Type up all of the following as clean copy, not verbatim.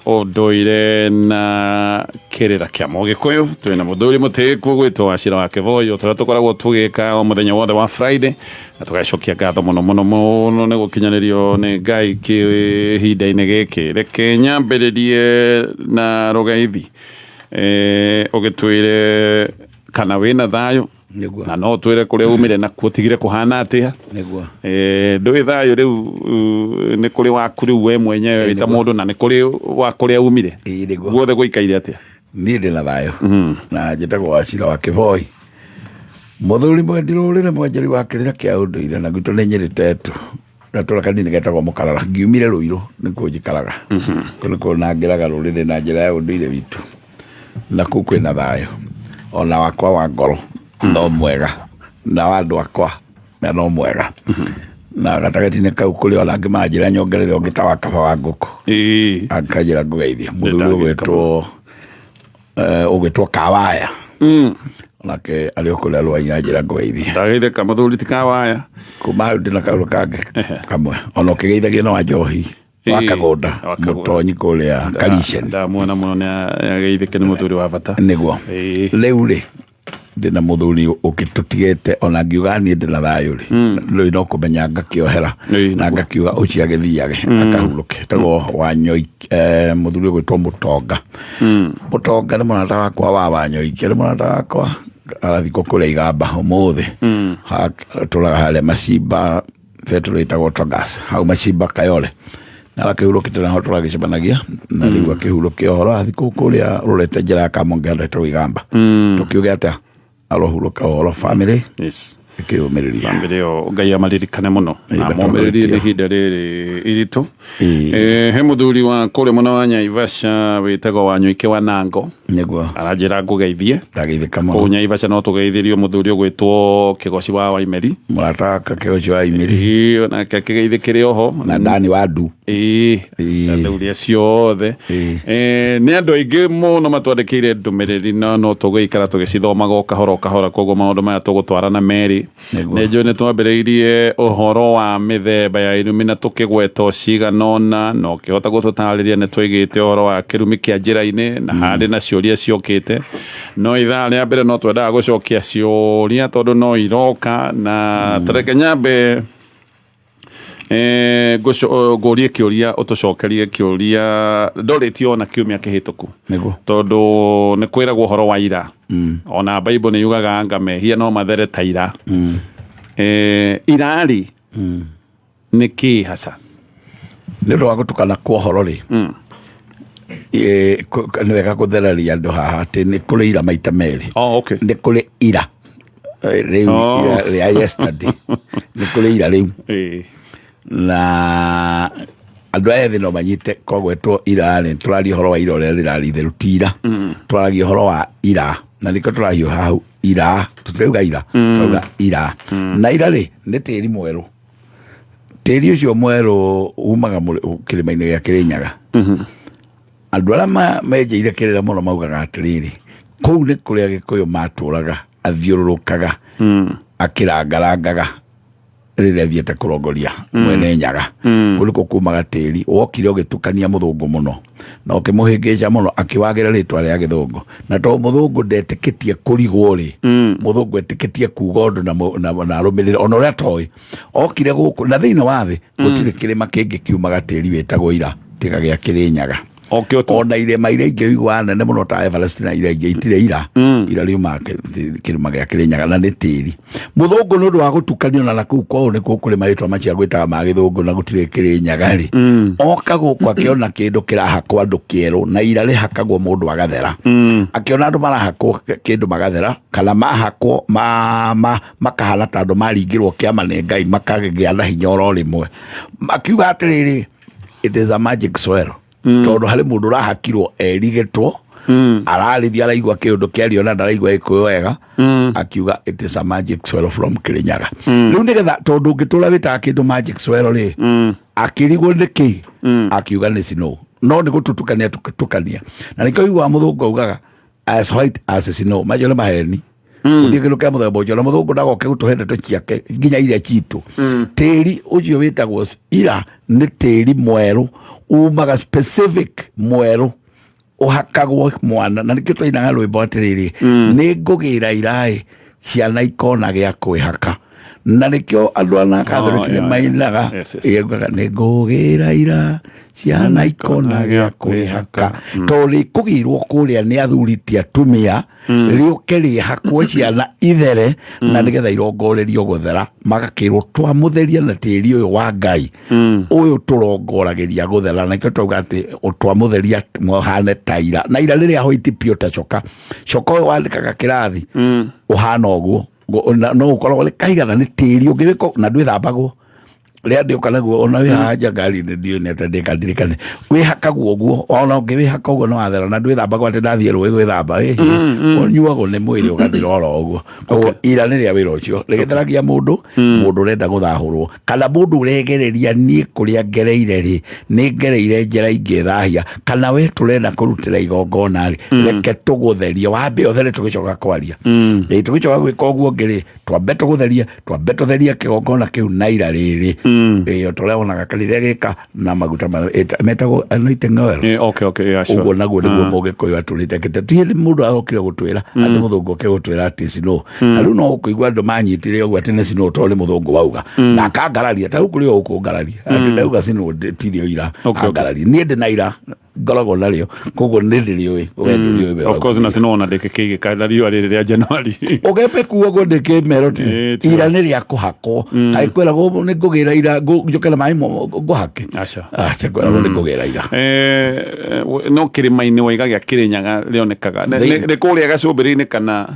Unduire na kirira kia Mugikuyu twina muthuri mutiku gwitwo Wachira wa Kivoyo turia tukoragwo tugika o muthenya wothe wa Friday na tugacokia ngatho muno ni gukinyanirio ni Ngai kihinda-ini giki reke nyambiririe na rugaithi ugitwire kana wina thayo na no twire kuria umire na kutigire kuhana atia niguo ndui thayo riu ni kuri waku riu we mwenyewe wita mundu na ni kuri wa kuria umire guothe guikaire atia ni ndina thayo na njitagwo Wachira wa Kivoyo muthuri mwendirurire mwenjeri wa kirira kia unduire na gwitũ nĩ Nyeri tetu gatura kanini getagwo Mũkarara ngiumire Ruiru nikuo njikaraga kunikuo nangĩraga rũrĩrĩ na njĩra ya unduire witũ na kũu kwĩna thayo ona wakwa wa ngoro no mwega na wandu akwa no mwega na gatagati-inĩ kau kũrĩ ona angĩ manjĩra nyongerere ũngĩ ta wa kaba wa ngũkũ akanjĩra ngũgeithie mũthuri ũgwĩtwo Kawaya nake arĩ o kũrĩa Rũa-inĩ anjĩra ngũgeithie ndageithĩka mũthuri ti Kawaya kuma hau ndĩna kaũndũ kangĩ kamwe ona ũkĩgeithagia no wa Njohi wa Kagũnda mũtonyi kũrĩa Kariceni ndamuona mũno nĩageithĩke nĩ mũthuri wa bata nĩguo rĩu-rĩ ndina muthuri ukitutigete ona ngiuga ni ndina thayo ri rĩu no kũmenya ngakĩohera na ngakiuga ũcio agĩthiage akahuruke tago Wanyoi muthuri gwĩtwo Mũtonga Mũtonga nĩ mũrata wakwa wa Wanyoi nĩ mũrata wakwa arathikwo kũrĩa Igamba ũmũthĩ tũraga harĩa Macimba betũrũ ĩtagwo Togas hau Macimba Kayole na akĩhurũkĩte naho tũragĩcemanagia na rĩu akĩhurũkia ũhoro athikwo kũrĩa rũrete njĩra ya Kamonge ndetwo Igamba tũkiuge atĩa arohuruka oro family ikiumiriria family o Ngai amaririkane muno na momiririe ni hinda riri iritu he muthuri wa kure muno wa Naivasha witagwo Wanyuike wa Nango niguo aranjira ngugeithie ndageithika muno ku Naivasha no tugeithirio muthuri ugwitwo Kigoci wa Waimeri murataka Kigoci wa Waimeri ona kigeithikire oho na Dani wa Ndu athuri acio othe ni andu aingi muno matwandikire ndumiriri no tugeikara tugicithomaga o kahora koguo maundu maya tugutwarana meri nejo ne twambiriirie uhoro wa mithemba ya irumi na tukigweta ciganona no kihota gututariria ne twigite uhoro wa kirumi kia njira-ini na handi na ciuria ciokite no ithaa ria mbere no twendaga gucokia ciuria tondu no iroka na tareke nyambe ngurie kiuria utucokerie kiuria ndoretio na kiumia kihituku tondu ni kwiragwo uhoro wa ira ona Bible ni yugaga anga mehia no mathere ta ira irari ni ki hasa ni ro gutukana kwa uhoro ri ni wega kutheraria andu haha ati ni kuri ira maita meri ni kuri ira riu ira yesterday ni kuri ira riu na andu aya thino manyite kogwetwo ira ni turaria horo wa ira ria rirari theru tira turaria horo wa ira na niko turahiu hau ira tutreuga ira tuga ira na ira ri ni tiri mweru tiri ucio mweru umaga kirima-ini gia Kirinyaga andu ara menjeire kirira muno maugaga atiriri kou ni kuria Gikuyu maturaga athiururukaga akirangarangaga rĩrĩa thiĩte kũrongoria mwene Nyaga kũrĩkũ kumaga tĩri wokire ũgĩtukania mũthũngũ mũno na ũkĩmũhĩngĩca mũno akĩwagĩra rĩtwa rĩa Gĩthũngũ na to mũthũngũ ndetĩkĩtie kũrigwo rĩ mũthũngũ etĩkĩtie kuga ũndũ na arũmĩrĩre ona ũrĩa toĩ okire gũkũ na thĩinĩ wa thĩ gũtirĩ kĩrĩma kĩngĩ kiumaga tĩri wĩtagwo ira tiga gĩa Kĩrĩnyaga ona irema iria ingĩ wiguaga nene mũno ta Everest na iria ingĩ itire ira riuma kĩrĩma gĩa Kĩrĩnyaga na nĩ tĩri mũthũngũ nĩ ũndũ wa gũtukanio na kũu kwao nĩkuo kũrĩ marĩtwa macio gwĩtaga ma Gĩthũngũ na gũtirĩ Kĩrĩnyaga rĩ oka gũkũ akĩona kĩndũ kĩrahakwo andũ kĩerũ na ira rĩhakagwo mũndũ agathera akĩona andũ marahakwo kĩndũ magathera kana mahakwo makahana ta andũ maringĩrwo kĩama nĩ Ngai makagĩa na hinya oro rĩmwe akiuga atĩrĩrĩ it is a magic soil tondu hari mundu rahakirwo erigitwo ararithia araigua kiundu kiario na ndaraigua Gikuyu wega akiuga it is a magic soil from Kirinyaga riu nigetha tondu ungitura witaga kindu magic soil ri akirigwo niki akiuga ni snow no ni gututukania tukania na nikio igwa muthungu augaga as white as snow majole maheni ndikiru kia muthemba ucio na muthungu ndagoke gutuhende tuciake nginya iria citu tiri ucio witagwo ira ni tiri mweru umaga specific mweru uhakagwo mwana na nikio twainaga rwimbo atiriri ni ngugira irai ciana ikona gya kwihaka na nikio andu ana Catholic mainaga ni ngugira ira ciana ikona gya kwihaka tori kugirwo kuria ni athuri ti atumia riuke rihakwo ciana ithere na nigetha irongorerio guthera magakirwo twamutheria na tiri uyu wa Ngai uyu turongoragiria guthera na ikitwa ati twamutheria mohane taira na ira riria hoiti pio ta coka uyu wandikaga kirathi uhana uguo no ukorwo kaigana ni tiri ungibiko na ndwithambagwo ria ndio kanaguo ona wi haja ngari ndio neta ndikandirikane wi hakagwo guo ona ngiwi hakagwo no athera na ndwithambagwo ati ndathie rwe gwithamba onyuago ni mwiri ugathira oro uguo koguo ira ni ria wira ucio rigitheragia mundu renda guthahurwo kana mundu uregereria nie kuria ngereire ri ni ngereire njera ingi thahia kana we turenda kurutira igongona ri reke tugutheria wambe othere tugicoka kwaria tugicoka gwika uguo ngiri twambe tugutheria kigongona kiu na ira riri yo toleona kanitha gika na maguta metago anointing oil okay sure ugo naguo niguo mugikoyo aturite kitati ni mundu arokire gutwira ati muthungu ke gutwira ati sino na riu no ukuigwa andu manyitire ugo ati ne sino tole muthungu wauga na kangararia ta ukuri ukungararia ati ndauga sino tirio ira kangararia ni ndi na ira ngorogo nario koguo ndirioi of course na sino ona ndikikige kandario ariria January ugepe kuogo ndike meroti ira ni ria kuhako aikwera go ni ngugira ira njokela mai nguhake acha kwera go ni ngugira ira no kirimaini waigagia kirinyaga rionekaga ni kuria gacumbiri-ini kana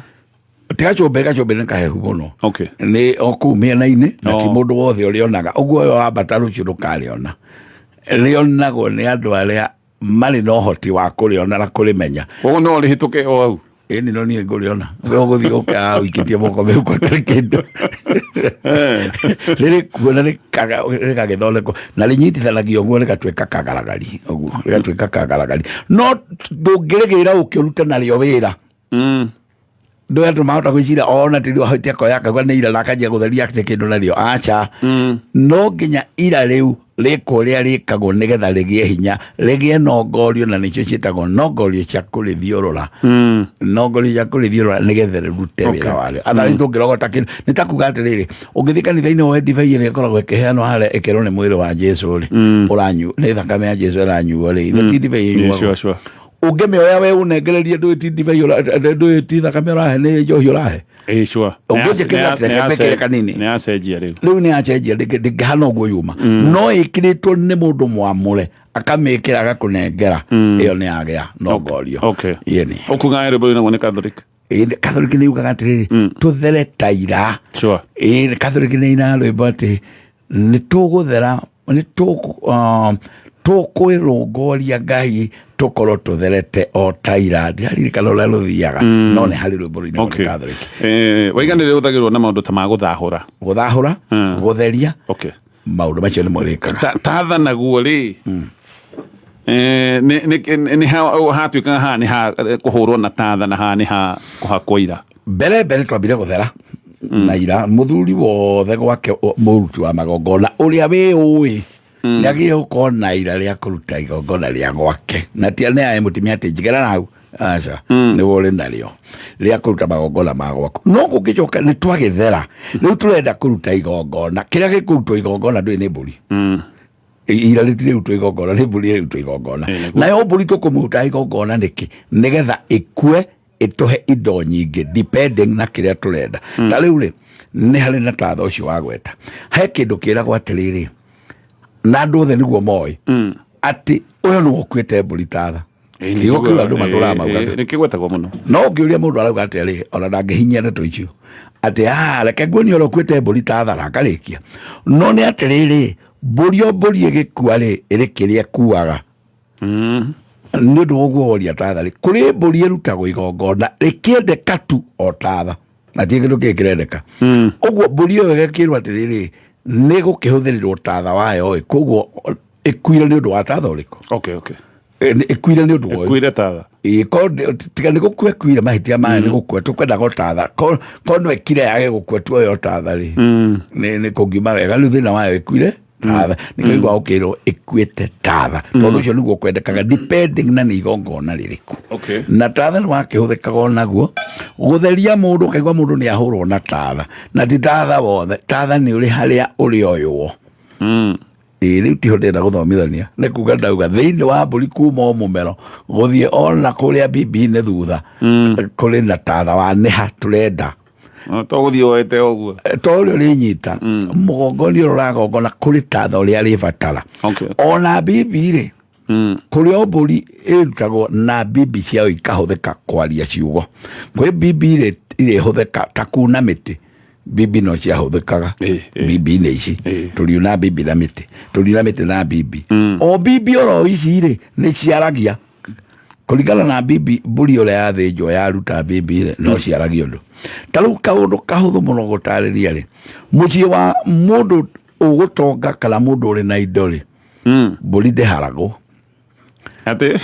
gacumbiri kahehu muno ni okumia naini na ti mundu wothe urionaga uguo yo ambata rucio ndukariona rionagwo ni andu aria mari no hoti wa kuriona na kurimenya uguo no rihituke o au ni no ni nguriona we uguthi uka wikitie moko me uko kindu riri kuona ni kaga githondeko na rinyitithanagio guo rigatweka kagaragari uguo rigatweka kagaragari no ndungirigira ukiruta nario wira ndo andu mahota gwicira ona tiri hotia koyaka gwa ni ira nakaje gutheria kindu nario acha no nginya ira riu riko ria rikagwo nigetha rigie hinya rigie nongorio na nicio cietagwo nongorio cia kurithiurura nongorio cia kurithiurura nigetha rute wira wale atha ndungirogota kindu nitakuga atiriri ungithi kanitha-ini we divai ria koragwo ikiheanwo haria ikirwo ni mwiri wa Jesu ri uranyu ni thakame ya Jesu iranyuo ri ti divai nyuo ungemioya we unengererie nduiti divai nduiti thakame urahe ni njohi urahe sure ni acenjia riu ni acenjia ndingihana uguo yuma no ikiritwo ni mundu mwamure akamikira agakunengera iyo ni agia nongorio yeni ukuga ere bwana ni Catholic ni ugaga atiriri tuthere taira Catholic ni ina rwimbo ati ni tuguthera ni tukwirungoria Ngai tukorwo tutherete o taira ndirarikana uria ruthiaga no ni hari rwimbo rwini wa Catholic waiganire uthagirwo na maundu ta ma guthahura gutheria maundu macio ni morikaga tatha naguo ri ni hatwika ha ni ha kuhurwo na tatha na ha ni ha kuhakwo ira mbere twambire guthera na ira muthuri wothe gwake muruti wa magongona uria we ui nagire ukona ira ria kuruta igongona ria gwake na tia ne aye mutimia ati njigera nau acha ni wole nario ria kuruta magongona ma gwaku no gugicoka ni twagithera riu turenda kuruta igongona kiria gikurutwo igongona ndui ni mburi ira ritire utwo igongona ni mburi utwo igongona na yo mburi tukumuruta igongona niki nigetha ikue ituhe indo nyingi depending na kiria turenda ta riu ri ni hari na tatho ucio wa gweta he kindu kiragwo atiriri na andu othe niguo moi ati uyo ni wokwete mburi tatha igokira andu matura mauga nikigwetagwo muno no ngiuria mundu arauga atiri ona ndangihinyia ndeto icio ati reke nguoni orokwete mburi tatha na akarikia no ni atiriri mburi igikua ri iri kiria kuaga ni undu woguo woria tatha ri kuri mburi irutagwo igongona rikiendeka tu o tatha na ti kindu kikirendeka uguo mburi iyo igekirwo atiriri ni gukihuthirirwo tatha wayo koguo ikuire ni undu wa tatha uriku ikuire ni undu ikuire tatha tiga ni gukue kuire mahitia mayo ni gukue tukwenda go tatha ko no ekire yage gukue tu yo tatha ri ni kungiuma wega riu thina wayo ikuire tatha nä igua å kä rwo ä kuä tatha tondå å cio nä guo kwendekaga depending na nä igongona rä rä kå na tatha nä wakä hå thä kaga onaguo gå theria må ndå kaigua må ndå nä ahå rwo na tatha na ti tatha wothe tatha nä å rä harä a å rä oywo rä u tiho ndenda gå thomithania nä kuga ndauga thä inä wa mbå ri kuma o må mero gå thiä ona kå rä a bibi-inä thutha kå rä na tatha wa nä ha tå renda to guthiä oete oguo to å rä å rä nyita må gongoni å rå ragongona kå rä tatha å rä a rä batara ona bibi rä kå rä o mbå ri ä rutagwo na bibi ciao ikahå thä ka kwaria ciugo kwä bibi rä irä hå thä ka ta kuna mä tä bibi no ciahå thä kaga bibi-inä ici tå riuna bibi na mä tä tå riuna mä tä na bibi o bibi oro ici rä nä ciaragia kå ringana na bibi mbå ri å rä a yathä njwo yaruta bibi rä no ciaragia å ndå ta rä u kaå ndå kahå thå må no gå tarä ria rä må ciä wa må ndå å gå tonga kana må ndå å rä na indo rä mbå ri ndä haragwo atä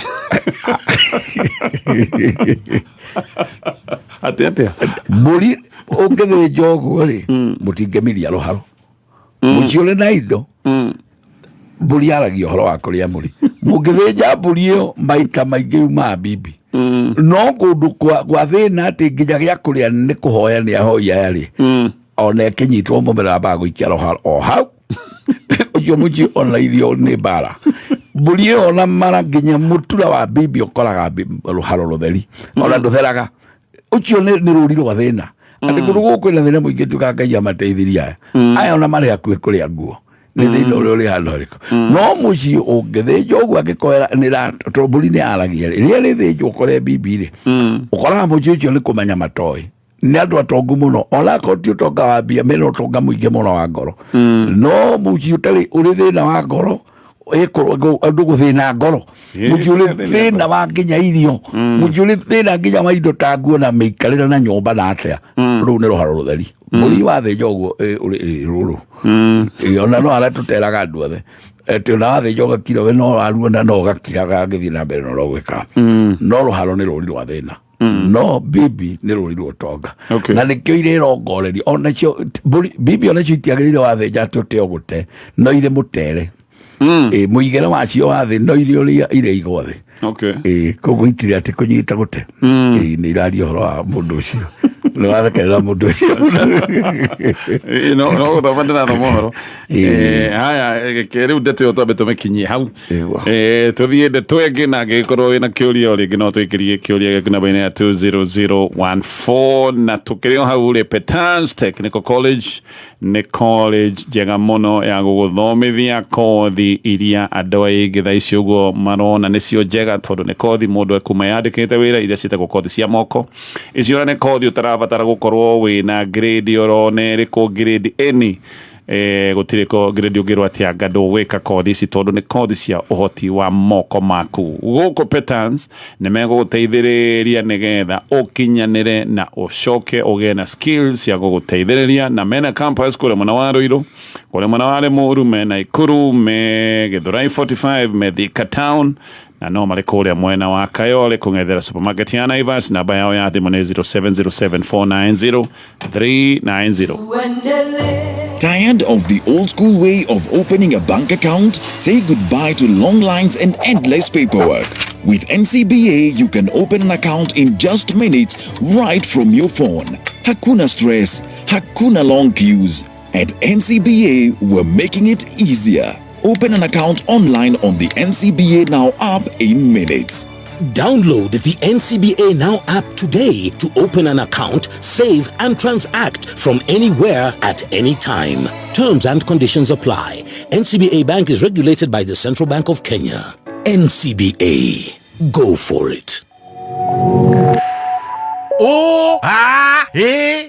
mbå ri å ngä thä nja å guo rä må tingä miria rå haro må ciä å rä na indo mbå ri aragia å horo wa kå rä a må rä må ngä thä nja mbå ri ä yo maita maingä umaa bibi no kå ndå gwa thä na atä nginya gä a kå rä a nä kå hoya nä ahoi aya rä ona kä nyitwo må mera mbaga gå ikia rå haro o hau å cio må ciä ona ithio nä mbara mbå ri ä yo ona mara nginya må tura wa bibi å koraga rå haro rå theri ona ndå theraga å cio nä rå ri rwa thä na andä kå rå gå kwä na thä na må ingä tuä Ngai amateithirie aya ona marä hakuä kå rä a nguo nä thä na å rä å rä handå harä ko no må ciä å ngä thä njwo å guo angä koera tondå mbå ri nä aragia rä rä a rä thä njwo kore bibi rä å koraga må ciä å cio nä kå menya matoä nä andå atongu må no onakorwo ti å tonga wa mbia mena å tonga må ingä må no wa ngoro no må ciä å tarä å rä thä na wa ngoro andå gå thä na ngoro må ciä å rä thä na wa nginya irio må ciä å rä thä na nginya wa indo ta nguo na mä ikarä ra na nyåmba na atä rä u nä rå haro rå theri må ri wathä nja å guo rå rå ona no arä a tå teraga andå othe tä ona wathä nja å gakira we no waruona no å gakiraga ngä thiä na mbere no rogwä ka no rå haro nä rå ri rwa thä na no bibi nä rå ri rwo tonga na nä kä o irä rongoreri onacio bibi onacio itiagä rä ire wathä nja atä å te o gå te no irä må tere må igä wacio wathä no irä o irä igwo thä koguo itirä atä kå nyita gå te nä iraria å horo wa må ndå å cio nä wathekerera må ndå å cio no gå thoma ndä rathoma å horo haya rä u ndeto ä yo twambe tå mä kinyie hau tå thiä ndeto ä ngä na angä korwo wä na kä å ria o rä ngä no twä kä rie kä å ria gäaku namba-inä ya 20014 na tå kä rä o hau rä Petans Technical College nä college njega må no ya gå gå thomithia kothi iria andå aingä thaa ici å guo marona nä cio njega tondå nä kothi må ndå ekuma yandä kä te wä ra iria ciätagwo kothi cia moko icio nä kothi å tarabatara gå korwo wä na grade orona ä rä kå grade any gutirä ko grade å ngä rwo atä anga ndå gwä ka kothi ici tondå nä kothi cia å hoti wa moko maku gå Petans nä megå gå teithä rä ria nä getha å kinyanä re na å coke å gä na skills cia gå gå teithä rä ria na mena campus kå rä mwena wa Rå irå kå rä mwena wa Limuru mena Ikuru me Githurai 45 me Thika Town na no marä kå rä a mwena wa Kayole kå ng'ethera supermarket ya Naivas namba yao ya thimå nä 0707490390. Tired of the old school way of opening a bank account? Say goodbye to long lines and endless paperwork. With NCBA, you can open an account in just minutes right from your phone. Hakuna stress, hakuna long queues. At NCBA, we're making it easier. Open an account online on the NCBA Now app in minutes. Download the NCBA Now app today to open an account, save and transact from anywhere at any time. Terms and conditions apply. NCBA Bank is regulated by the Central Bank of Kenya. NCBA. Go for it.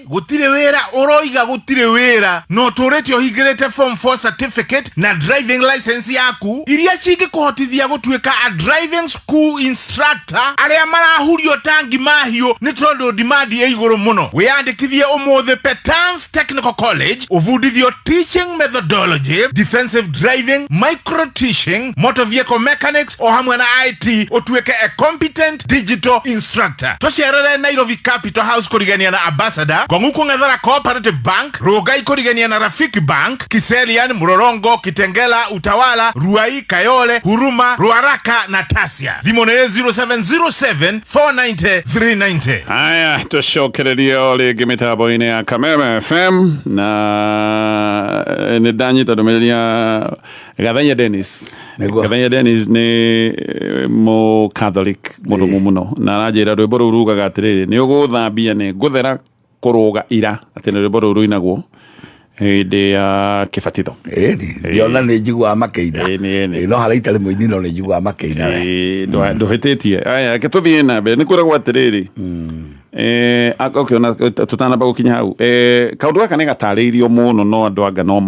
gutire wira uroiga gutire wira no turete ohigirete form 4 certificate na driving license yaku iria cingi kuhotithia gutuika a driving school instructor aria marahurio tangi mahio ni tondu demand ya iguru muno wiyandikithie umuthe Petans Technical College uvundithio teaching methodology, defensive driving, micro teaching, motor vehicle mechanics o hamwe na IT utuike a competent digital instructor. Tosherere Nairobi Equity Capital House kurigania na Ambassador, Kwanguku ngethara Cooperative Bank, Rogai kurigania na Rafiki Bank, Kiserian, Mlolongo, Kitengela, Utawala, Ruai, Kayole, Huruma, Ruaraka na Tasia. Thimone 0707 490 390. Haya, tucokereria rĩngĩ mĩtambo-inĩ ya Kameme FM na nĩ ndanyita ndũmĩrĩri ya Gathenya Dennis. Gathenya Dennis nĩ Catholic mũndũ mũno na aranjĩra rwĩmbo rũu rugaga atĩrĩrĩ, nĩ ũgũthambia nĩ ngũthera kũrũga ira, atĩ nĩ rwĩmbo rũu rũinagwo hĩndĩ ya kĩbatitho. Ndiona nĩ njiguaga makĩina. No harĩa itarĩ mũini no nĩ njiguaga makĩina. Ndũhĩtĩtie. Aya, reke tũthiĩ na mbere. Nĩ kwĩragwo atĩrĩrĩ, ona tũtanamba gũkinya hau, kaũndũ gaka nĩ gatarĩirio mũno no andũ anga no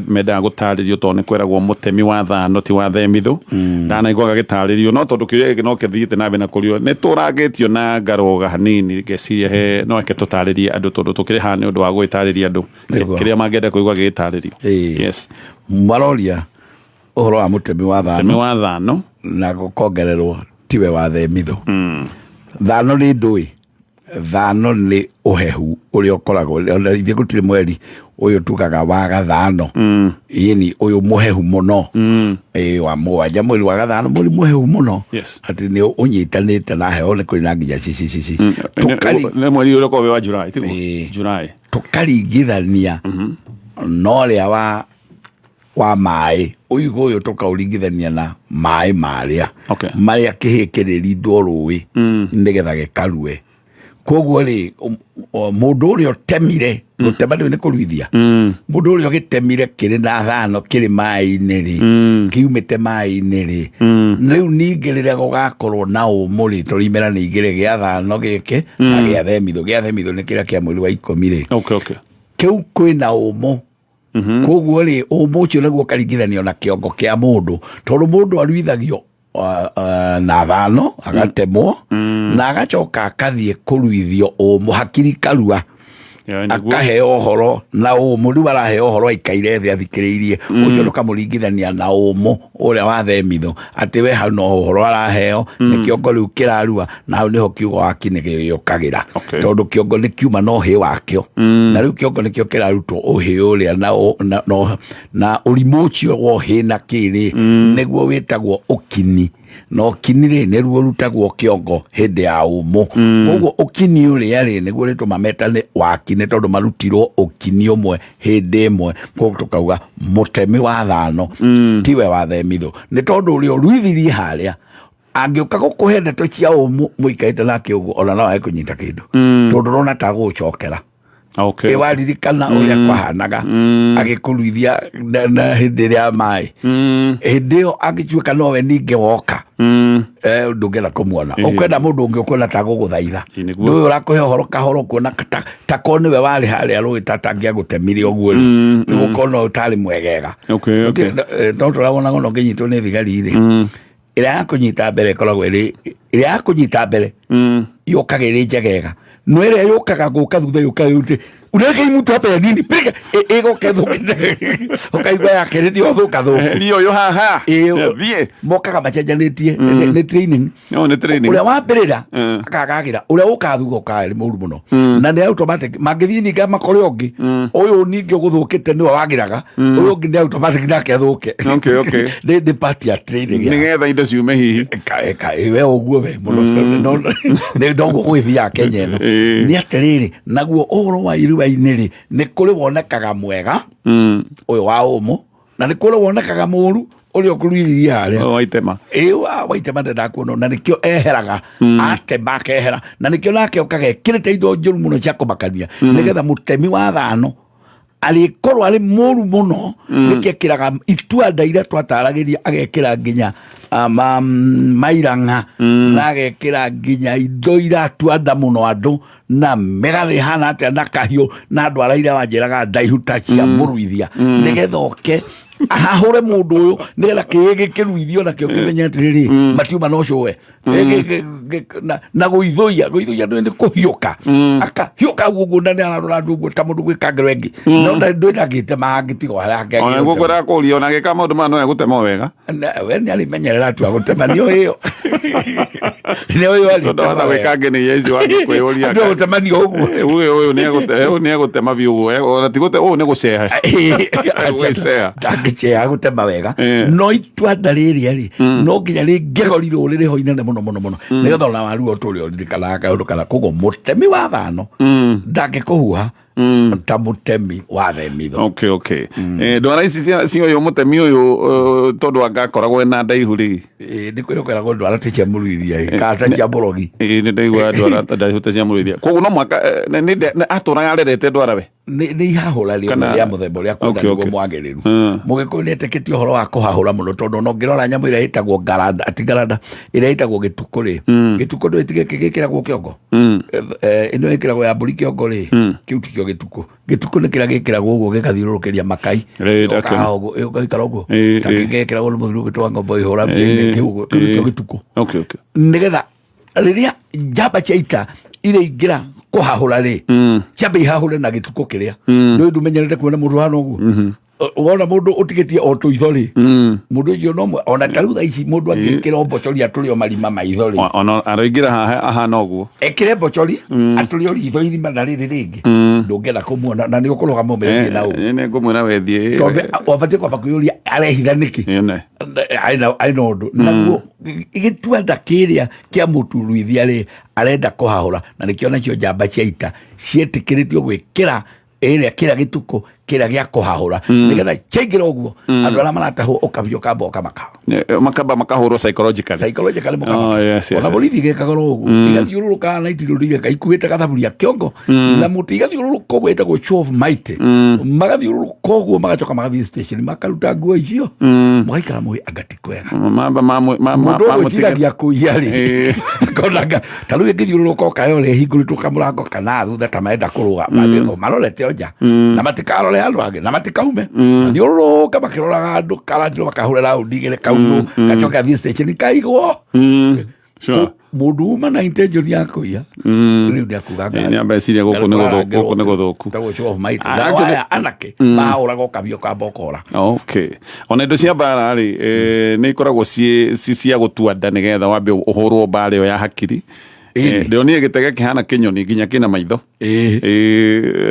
mendaga gũtarĩrio tondũ nĩ kwĩragwo mũtemi wa thano ti wa themithũ. Ndanaigua gagĩtarĩrio no tondũ kĩũria gĩkĩ no kĩthiĩte na mbere na kũrio nĩ tũrangĩtio na ngaroga hanini ngeciria no reke tũtarĩrie andũ tondũ tũkĩrĩ haha nĩ ũndũ wa gũgĩtarĩria andũ kĩrĩa mangĩenda kũigua gĩgĩtarĩrio. Yes, maroria ũhoro wa mũtemi wa thano na gũkongererwo tiwe wa themithũ. Thano nĩ ndũĩ, thano nĩ ũhehu ũrĩa ũkoragwo ithe gũtirĩ mweri ũyũ tugaga wa gathano. Yeni ũyũ mũhehu mũno wa mwanja mweri wa gathano mweri mũhehu mũno, atĩ nĩ ũnyitanĩte na heho nĩ kũrĩ na nginya cici nĩ mweri ũrĩa ũkoragwo wa July tũkaringithania no rĩa wa maĩ ũigũ ũyũ tũkaũringithania na maĩ marĩa marĩa kĩhĩ kĩrĩrindwo rũĩ nĩgetha gĩkarue. Koguo rĩ mũndũ ũrĩa ũtemire gũtema nĩ kũruithia, mũndũ ũrĩa ũgĩtemire kĩrĩ na thano kĩrĩ maĩ-inĩ rĩ kiumĩte maĩ-inĩ rĩ, rĩu ningĩ rĩrĩa gũgakorwo na ũmũ rĩ tũrimera nĩ igĩrĩ gĩa thano gĩkĩ na gĩa themithũ. Gĩa themithũ nĩ kĩrĩa kĩa mweri wa 10 rĩ, kĩu kwĩna ũmũ. Koguo rĩ ũmũ ũcio nĩguo karingithanio na kĩongo kĩa mũndũ, tondũ mũndũ aruithagio na thano agatemwo na agacoka akathiĩ kũruithio ũmũ, hakiri karua akaheo ũhoro na ũmũ rĩu araheo ũhoro aikaire thĩ athikĩrĩirie ũcio tũkamũringithania na ũmũ ũrĩa wa themithũ atĩ we hau no ũhoro araheo nĩ kĩongo rĩu kĩrarua na hau nĩho kiugo waki nĩ gĩũkagĩra, tondũ kĩongo nĩ kiuma na ũhĩ wakĩo na rĩu kĩongo nĩkĩo kĩrarutwo ũhĩ ũrĩa na ũrimũ ũcio wa ũhĩ na kĩrĩ nĩguo wĩtagwo ũkini. No kini rĩ nĩruo ũrutagwo kĩongo hĩndĩ ya ũmũ. Koguo ũkini ũrĩa rĩ nĩguo rĩtũma metane waki nĩ tondũ marutirwo ũkini ũmwe hĩndĩ ĩmwe. Koguo tũkauga mũtemi wa thano tiwe wa themithũ, nĩ tondũ ũrĩa ũruithirie harĩa angĩũka gũkũhe ndeto cia ũmũ mũikarĩte nake ũguo ona no agĩkũnyita kĩndũ tondũ ũrona ta gũgũcokera. Waririkana ũrĩa kwahanaga agĩkũruithia na hĩndĩ ĩrĩa maĩ, hĩndĩ ĩyo angĩtuĩka nowe ningĩ woka ndũngĩenda kũmuona, ũkwenda mũndũ ũngĩ ũkwenda ta gũgũthaitha. Ũyũ ũrakũhe ũhoro kahoro kuona ta ko nĩwe warĩ harĩa rũĩ tatangĩagũtemire ũguo rĩ nĩgũkorwo no ũtarĩ mwegega. No tũrabona no ngĩnyitwo nĩ thigari rĩ ĩrĩa yakũnyita mbere ĩkoragwo ĩrĩa yakũnyita mbere yũkaga ĩrĩ njegega, no ĩrĩa yũkaga gũka thutha yũkaga yũte unaweka hii mtu hapa ya nini piga ego kedho ukaigwa ya keredi othuka thu ndio yo haha thie moka kama chajanetie ne training no ne training ule wambirira akagagira ule ukathuga ukari mũru mũno na ni automatic magithini kama koriongi uyu ningi guthukite ni wagiraga uyu ngi ni automatic nake athuke. Okay the party ya training nigetha indo ciume hihi we uguo we mũno no ne ndongo gwithia Kenya ni atiriri naguo uhoro wa iruwa-inĩ nĩ kũrĩ wonekaga mwega ũyũ wa ũmũ na nĩ kũrĩ wonekaga mũru ũrĩa ũkũruithirie harĩa waitema waitema ndakuona na nĩkĩo eheraga atema akehera na nĩkĩo nake okaga ekĩrĩte indo njũru mũno cia kũmakania nĩgetha mũtemi wa thano arĩkorwo arĩ mũru mũno nĩkĩekĩraga itua iria twataragĩria agekĩra nginya mairanga na agekĩra nginya indo iratua nda mũno andũ na megathĩ hana atĩa na kahiũ na andũ araira wanjĩraga ndaihu ta cia mũruithia nĩgetha oke ahahũre mũndũ ũyũ nĩgetha kĩgĩkĩruithio nakĩo kĩmenya atĩrĩrĩ matiuma no cũwe na gũithũia nĩ kũhiũka akahiũka guo na nĩ ararora andũ ũguo ta mũndũ gwĩkangĩrwo ĩngĩ no ndagĩte mahangĩtigo harĩa ngũkwĩra kũria ona gĩka maũndũ maya no egũtema wega we nĩ arĩmenyerera ratu agutema ni oyo ni oyo ali ndo hata wekage ni Yesu wangu kweoria ndo gutema ni oguo uyo ni agutema biugo ona tigote ni guceha agiceha gutema wega no itwanda riri ari no nginya ringegoriro riri ho inene muno nigetha ona waru oturi oririkanaga undu kana kugo mutemi wa thano ndangikuhuha ta mutemi wa themitho. Okay. Ndwara ici cio yo mutemi uyu tondu angakoragwo na ndaihu ri ni kwirukira ndwara ticia muruithia kata cia borogi ni ndaigua ndwara ndaihu cia muruithia koguo no mwaka ni aturaga arerete ndwara we ni ihahura ria muthemba uria kwenda niguo mwagiriru mugikuyu ni etikitio horo wa kuhahura muno tondu no ngirora nyamu iria itagwo garanda iria itagwo gituku ri gituku ndo itigikiragwo kiongo ino ikiragwo ya mburi kiongo ri kiu tikio gituku ni kira gikiragwo uguo gikathiururukiria makai kahogo ikara uguo takigekiragwo ni muthiru gitwa ngombo ihura mcini kiu kio gituku nigetha riria njamba cia ita ire ingira kuhahura ri njamba ihahure na gituku kiria no ndumenyerete kuona mundu hana uguo wona mundu utigitie o tuitho ri mundu ucio no ona tarutha ici mundu angikira obocoria aturi o marima maitho ri ona aroingira ahana uguo ekire bochori aturi o ritho irima na riri ringi ndungena kumuona na ni ukuruga mumerie na u ni ngumwira wethie tondu wabatie kwamba kuyuria arehitha niki aina undu naguo igitwenda kiria kia muturuithia ri arenda kuhahura na nikio nacio njamba cia ita cietikiritio gwikira ĩrĩa kĩrĩa gĩtuko kĩrĩa gĩa kũhahũra nĩgetha chaingira ũguo andũ arĩa maratahwo ũkabio kamba ũkamaka makahũrwo psychologically ona borithi gĩkagoro ũguo igathiũrũrũka na itirũrire ikaikuĩte gathaburia kĩongo na mũtĩ igathiũrũrũka ũguo ĩtagwo show of might magathiũrũrũka ũguo magacoka magathiĩ station makaruta nguo icio mũgaikara mũĩ angati kwega mũndũ ũguo ciragia kũiya rĩ konaga ta rĩu ĩngĩthiũrũrũka ũkayore hingũrĩtwo kamũrango kana thutha ta marenda kũrũga marorete oja na matikarore andu angi na matikaume thiururuka makiroraga andu karantiro makahurira undigire kaunu gacoka athie station kaigwo mundu uma na intention ya kuya riu ndi akugaga ni ambeciria guku ni guthuku tawo show of might anake mahuraga kabio ka bokora okay ona indo cia bara ri ni ikoragwo cia gutua nda nigetha wambe uhurwo bara yo ya hakiri ndio ni gitege kihana kinyoni nginya kina maitho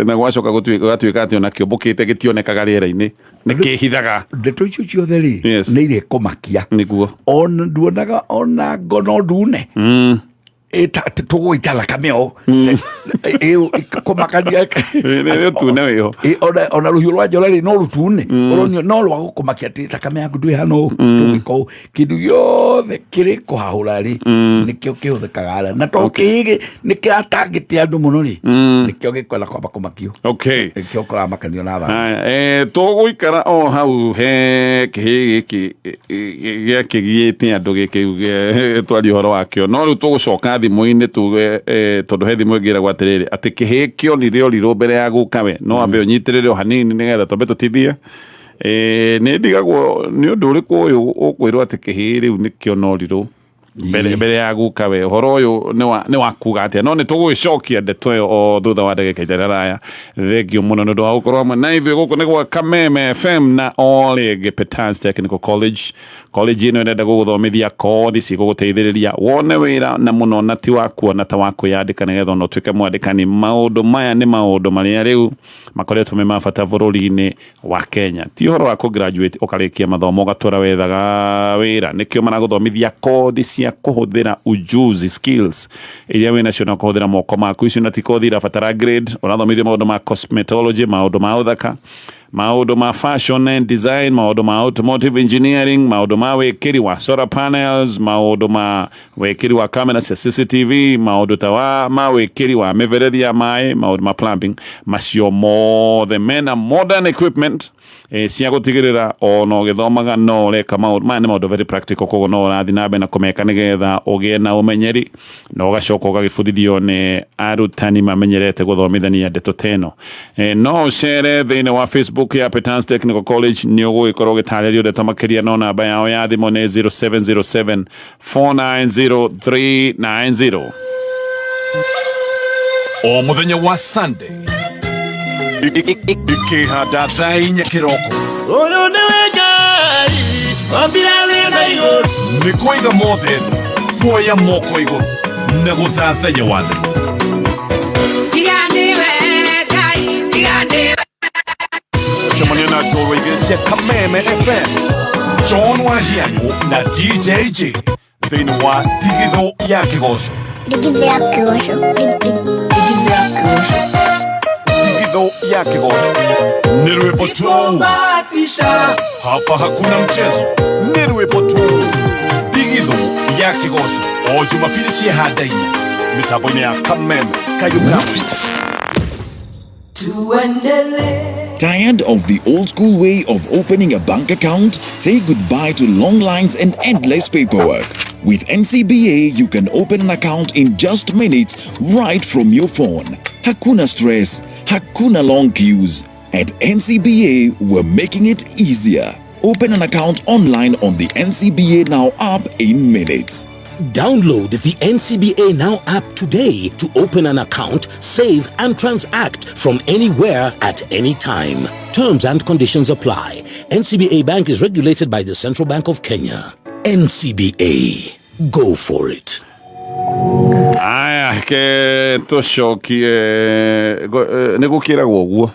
na gwacoka gatuika ati ona kiombukite gitionekaga riera-ini nikihithaga ndeto icio ciothe ri ni ire kumakia niguo ona nduonaga ona ngono ndune tugwita thakame o kumakania nä tune wä ho ona rå hiå rwa njora rä no rå tune no rwa gå kå makia atä thakame yaku ndwä hano tå gä ko kä ndå giothe kä rä kå hahå rä nä kä o kä hå thä kaga na to kä gä nä kä ratangä te andå må no rä nä kä o gä kwenda kwamba kå makio kä o kå ramakanio na tå gå ikara o hau he kä hä gä kä gä akä giä te andå gä kä twari å horo wakio no rä u tå gå coka thimå-inä tuge tondå he thimå ä ngä ragwo atä rä rä atä kä hä kä o nä rä orirwo mbere ya gå ka we no ambe å nyitä rä re o hanini nä getha twambe tå tithie nä ndigagwo nä å ndå å rä kå å yå å kwä rwo atä kä hä rä u nä kä o norirå mbere ya guka we horo uyu ni wakuga atia no ni tugwicokia ndeto iyo o thutha wa ndagika itararaya thengio muno ndu wa gukorwo amwe na ithuĩ gũkũ nĩ gwa Kameme FM na Ole Petans Technical College ino irenda gũgũthomithia kothi cigũgũteithĩrĩria wone wĩra na mũno na ti wa kuona ta wa kwĩyandĩka nĩgetha no ũtuĩke mwandĩkani. Maũndũ maya nĩ maũndũ marĩa rĩu makoretwo me mabata bũrũri-inĩ wa Kenya. Ti ũhoro wa kũgraduate ũkarĩkia mathomo ũgatũra wethaga wĩra, nĩkĩo maragũthomithia kothi cia kuhuthira ujuzi skills iria wina cio na kuhuthira moko maku. Icio na ti kothi irabatara grade. Ũrathomithio maũndũ ma cosmetology, maũndũ ma ũthaka, maũndũ ma fashion and design, maũndũ ma automotive engineering, maũndũ ma wĩkĩri wa solar panels, maũndũ ma wĩkĩri wa camera cia CCTV, maũndũ ta ma wĩkĩri wa mĩberethi ya maĩ, maũndũ ma plumbing. Macio mothe mena modern equipment cia gũtigĩrĩra ona ũgĩthomaga no ũreka maũndũ maya. Nĩ maũndũ very practical, koguo no ũrathiĩ na mbere na kũmeka nĩgetha ũgĩe na ũmenyeri na ũgacoka ũgagĩbundithio nĩ arutani mamenyerete gũthomithania ndeto ta ĩno. No ũcere thĩinĩ wa Facebook ya Petans Technical College, nĩ ũgũgĩkorwo ũgĩtarĩrio ndeto makĩria, no namba yao ya thimũ nĩ 0707 490 390. O muthenya wa Sunday ikihanda thaa inya kiroko. Uyu niwe Ngai Nikuiga mothe kuoya moko iguru na guthathanya wathe Chamania na Joro igĩcia Kameme FM John Wahianyo na DJ J thĩinĩ wa Digitho ya Kĩgoco Digitho ya Kĩgoco nĩ rwĩmbo tu hapa hakuna mchezo nĩ rwĩmbo tu Digitho ya Kĩgoco o Jumapili ciehanda-inĩ mĩtambo-inĩ ya Kameme Kayuka Tired of the old school way of opening a bank account? Say goodbye to long lines and endless paperwork. With NCBA, you can open an account in just minutes right from your phone. Hakuna stress, hakuna long queues. At NCBA, we're making it easier. Open an account online on the NCBA Now app in minutes. Download the NCBA Now app today to open an account, save and transact from anywhere at any time. Terms and conditions apply. NCBA Bank is regulated by the Central Bank of Kenya. NCBA. Go for it. Aya, ke tucokie nä gå kä ragwo guo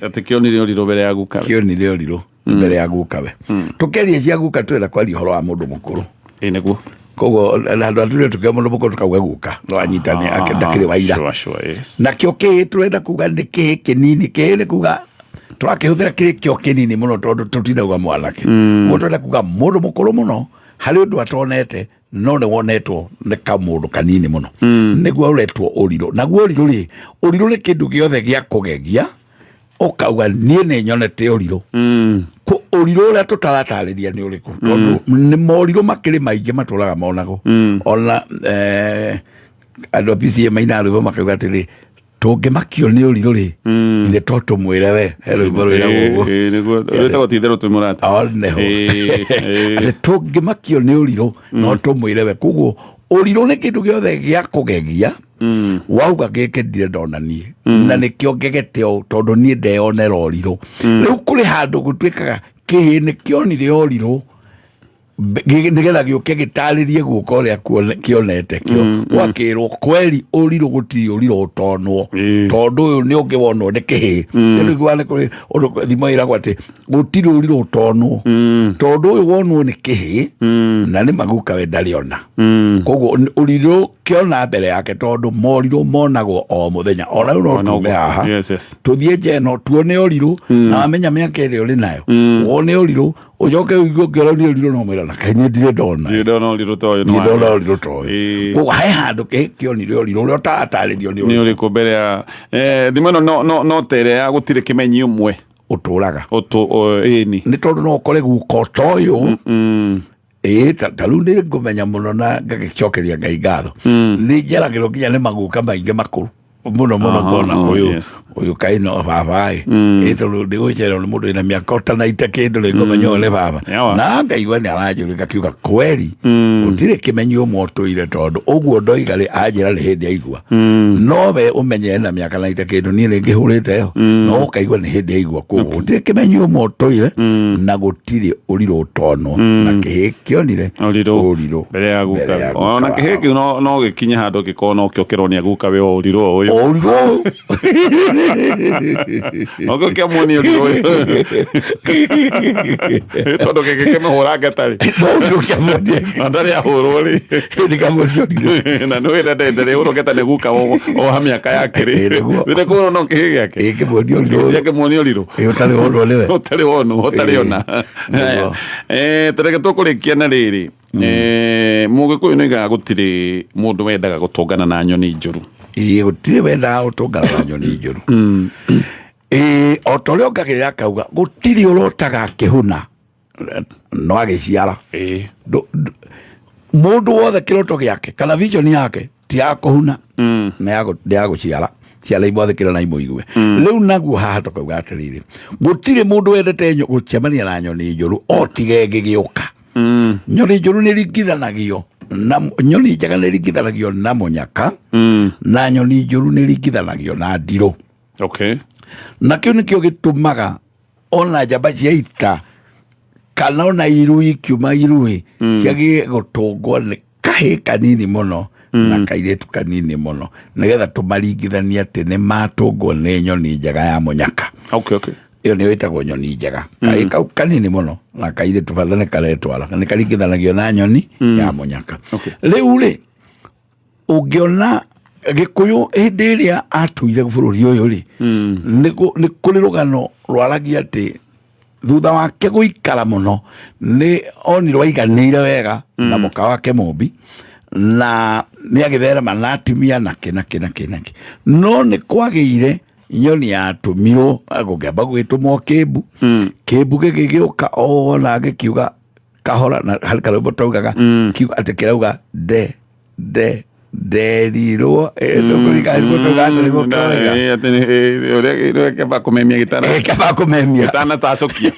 atä kä onire å rirå mbere ya guka kä onire å rirå mbere ya guka we tå kerie cia guka twä enda kwaria å horo wa må ndå må kå rå nä guo koguo andå a tå rä tå kä må ndå må kå rå tå kauga guka no anyitane ndakä rä waira nakio kä tå renda kuga nä kä kä nini kä nä kuga tå rakä hå thä ra kä rä kä o kä nini må no tondå tå tindauga mwanake gå tå renda kuga må ndå må kå rå må no harä å ndå atonete no nä wonetwo nä kamå ndå kanini må no nä guo å retwo å rirå naguo å rirå nä kä ndå gä othe gä a kå gegia å kauga niä nä nyonete å rirå å rirå å rä a tå taratarä ria nä å rä kå nä morirå makä rä maingä matå raga monagå ona andå a PCA mainarå bo makauga atä rä tå ngä makio nä å rirå rä ithe to tå mwä re we rwä mbo rwä ragwo rwätagwo titherå twä må rata neho atä tå ngä makio nä å rirå no tå mwä re we koguo å rirå nä kä ndå gä othe gä a kå gegia wauga gä kä ndire ndonanie na nä kä o ngegete o tondå niä ndeyonera å rirå rä u kå rä handå gå tuä kaga kä hä nä kä onire å rirå nä getha gä å ke gä tarä rie guoka å rä a kä onete kä o gwakä rwo kweri å rirå gå tirä å rirå å tonwo tondå å yå nä å ngä wonwo nä kä hä nä gwa nä kå rä thimo ä ragwo atä gå tirä å rirå å tonwo tondå å yå wonwo nä kä hä na nä maguka we ndarä ona koguo å rirå kä ona mbere yake tondå morirå monagwo o må thenya ona rä u no tume haha tå thiä njeno tuone å rirå na wamenya mä aka ä rä å rä nayo wone å rirå å joke å igå ngä ora nä å rirå no mwä ra na kainä ndirä ndona å rirå toyå koguo he handå kä onire å rirå å rä a å taratarä rio nä å rä kå mbere ya thimo ä no no tere ya gå tirä kä menyi å mwe å tå raga nä tondå no å kore guka ta å yå ta rä u nä ngå menya må no na ngagä cokeria ngai ngatho nä njeragä rwo nginya nä maguka maingä makå muno ngona å yå kaino babaä tondå ndä gå cererwo nä må ndå wä na mä aka åtanaite kä ndå rä ngå menya å rä baba na ngaigua nä aranjå rä ngakiuga kweri gå tirä kä menyi å mwe å tå ire tondå å guo ndoiga rä anjä ra nä hä ndä aigua no we å menye na mä aka naite kä ndå niä rä ngä hå rä te yo no å kaigua nä hä ndä aigua koguo gå tirä kä menyi å mwe å tå ire na gå tirä å rirå å tonwo na kä hä kä onire å rirå mbere ya guka ona kä hä kä no gä kinye handå gä korwo no kä å kä rwo nä aguka wä å rirå å yå Ogo kä muoni å rirå tondå gä kä kä mä hå ra ngatarä ndarä ahå rwo rä na nä wä ra ndenderä hå rwo ngeta nä guka o ha mä aka yakä rä rä kå rwo no kä hä gä ake kä muoni å rirå å tarä wonu å tarä ona tareke tå kå rä kia na rä rä må gä kå yå nä igaga gå tirä må ndå wendaga gå tångana na nyoni njå ru gå tirä wendaga gå tå ngana na nyoni njå ru o ta å rä a ongagä rä ra akauga gå tirä å rotaga kä huna no agä ciara må ndå wothe kä roto gä ake kana vision yake ti ya kå huna ndä ya gå ciara ciara imothe kä ra na imå igue rä u naguo haha tå kauga atä rä rä gå tirä må ndå wendete gå cemania na nyoni njå ru o tiga ĩngĩ gä å ka nyoni njå ru nä ringithanagio nyoni njega nä ringithanagio na må nyaka na nyoni njå ru nä ringithanagio na ndirå na kä u nä kä o gä tå maga ona jamba cia ita kana ona irui kiuma irui ciagi gutungwo ni kahi kanini muno na kairetu kanini muno nigetha tumaringithania ati ni matungwo ni nyoni njega ya munyaka. Okay. Iyo ni witagwo nyoni njega. Kai kau kanini muno na kairetu badane karetwara ni karingithanagio na nyoni ya munyaka. Riu ri ungiona Gikuyu hindi iria atuire bururi uyu ri ni kuri rugano rwaragia ati thutha wake guikara muno ni onirwo aiganire wega na muka wake Mumbi na ni agitherema na atimia nake no ni kwagiire nyoni yatumirwo agugamba gwitumwo Kiambu Kiambu gigiuka ona gikiuga kahora na harika rwimbo taugaga kiuga ati kirauga Derirwo ndokuriga rwimbo taugaga ati rwimbo taugaga ore kaba kumemia gitana tacokia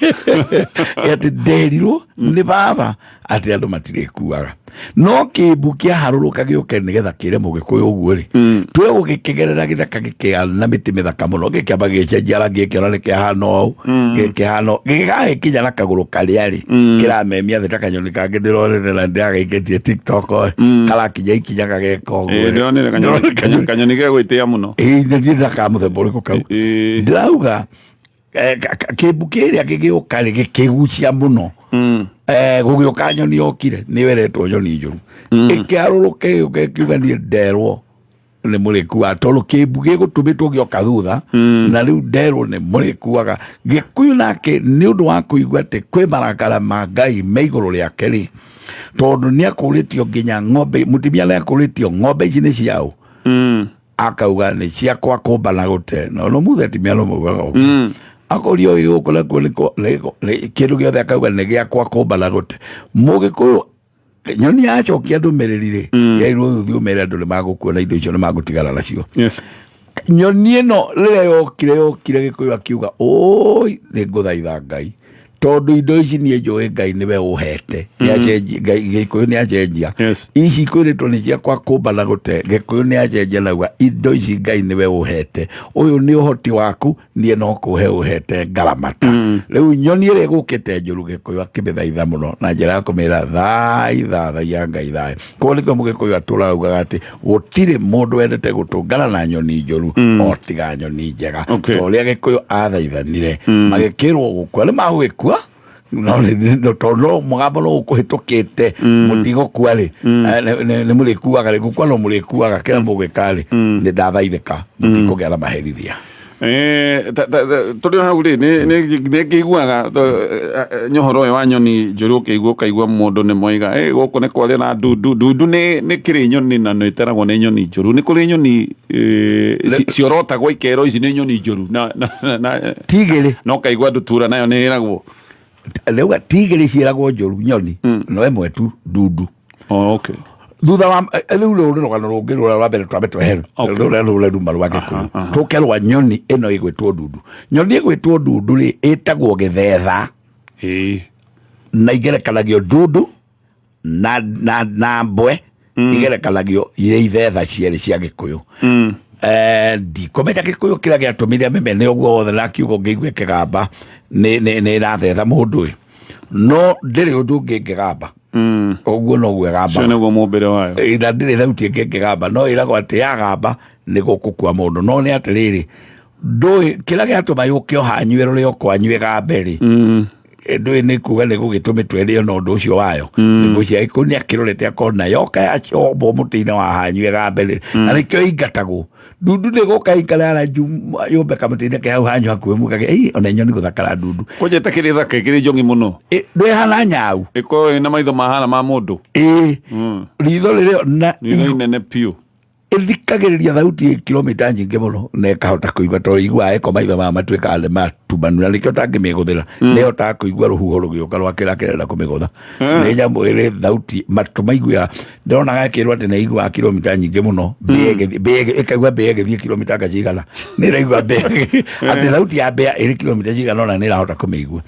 ati derirwo ni baba ati andu matirekuaga no Kiambu kia haruruka giuke nigetha kire Mugikuyu uguo ri twe gugikigerera githaka gikia na miti mithaka muno gikiamba gicenjia rangi gikira ni kihano gikihano gigae kinya na kaguru karia ri kiramemia theta kanyoni kangi ndirorere na ndiagaigetie TikTok kala kinya gageka uguo kanyoni gegwitia muno ndira ka muthemba uriku kau ndirauga Kiambu kiria gigiuka ri gikigucia muno gugiuka nyoni yokire ni weretwo nyoni njuru ikiaruruke ukiuga ni nderwo ni murikua tolo Kiambu gigutumitwo gioka thutha na riu nderwo ni murikuaga Gikuyu nake ni undu wa kuigua ati kwi marakara ma Ngai me iguru riake ri tondu ni akuritio nginya ng'ombe mutimia ni akuritio ng'ombe ici ni ciao akauga ni ciakwa kumba na gute no muthe timia no mugaga akorio yo kola le kindu giothe akauga ni giakwa kumba na gute Mugikuyu nyoni acokia ndumiriri yairwo thuthu mere andu ni magukuona indo icio ni magutigara nacio. Nyoni ino riria yokire Gikuyu akiuga oi ni nguthaitha Ngai tondu indo ici nie njui Ngai niwe uhete Gikuyu ni acenjia ici kwiritwo ni ciakwa kumba na gute Gikuyu ni acenjia nauga indo ici Ngai niwe uhete uyu ni uhoti waku nie no kuhe uhete ngaramata riu nyoni ire gukite njuru Gikuyu akimithaitha muno na njira ya kumira thaitha Ngai thai ko niko Mugikuyu aturauga ati gutire mundu wendete gutungana na nyoni njuru otiga nyoni njega to ria Gikuyu athaithanire magikirwo gukwa ni magwikua no tono mugambo no kuhitukite mutigo kwari ni murikuaga gukwa no murikuaga kira mugikari ni ndathaithika mutigo gera maherithia turi hau ri ni kiguaga nyohoro wa nyoni njuru kigua kaigua mundu ni moiga guku ni kwari na ndudu ni kiri nyoni na no iteragwo ni nyoni njuru ni kuri nyoni ciorotagwo ikero ici ni nyoni njuru na tigiri no kaigua ndutura nayo ni iragwo leuga tigiri ciiragwo njuru nyoni no emwe tu ndudu. Okay. Thutha wa riu rugano rungi rura rwa mbere twambe tweheru rura ruma rwa Gikuyu tukerwa nyoni ino igwitwo ndudu. Nyoni igwitwo ndudu ri itagwo githetha na igerekanagio ndudu na mbwe igerekanagio ire ithetha cieri cia Gikuyu. Ndikomenya Gikuyu kiria giatumire memene uguo wothe na kiugo ngiigua kigamba ni rathetha mundu no ndiri undu ngigamba oguo no gwegamba cene go mubere wayo ira ndiri thauti ngigamba no iragwa ati yagamba ni gukukua mundu no ni atiriri ndui kila giatuma yukio hanywe ruri okwanywe gamberi ndui ni kuga ni gugitumitwe rio no ndu ucio wayo ni gucia ikunia kirorete akona yoka yacho bo mutina wa hanywe gamberi na nikio ingatagwo ndudu ni guka ikala na yombe kamutina ke hau hanyu hakuwe mukage ona nyoni guthakara ndudu kujeta kiri thaka kiri jongi muno ndwe hana nyau iko ina maitho mahana ma mundu ritho ririo na inene piu ithikagiriria thauti kilomita nyingi muno na ikahota kuigua to igua eko maitho ma matweka ale matubanu na nikio tangimiguthira leo ta kuigua ruhuho rugioka rwa kira kirenda kumigutha ni nyamu ire thauti matumaigua ndona gakirwa ati na igua kilomita nyingi muno bege ikagua bege thie kilomita ngajigana ni raigua bege ati thauti ya bea ire kilomita jigana na ni rahota kumigua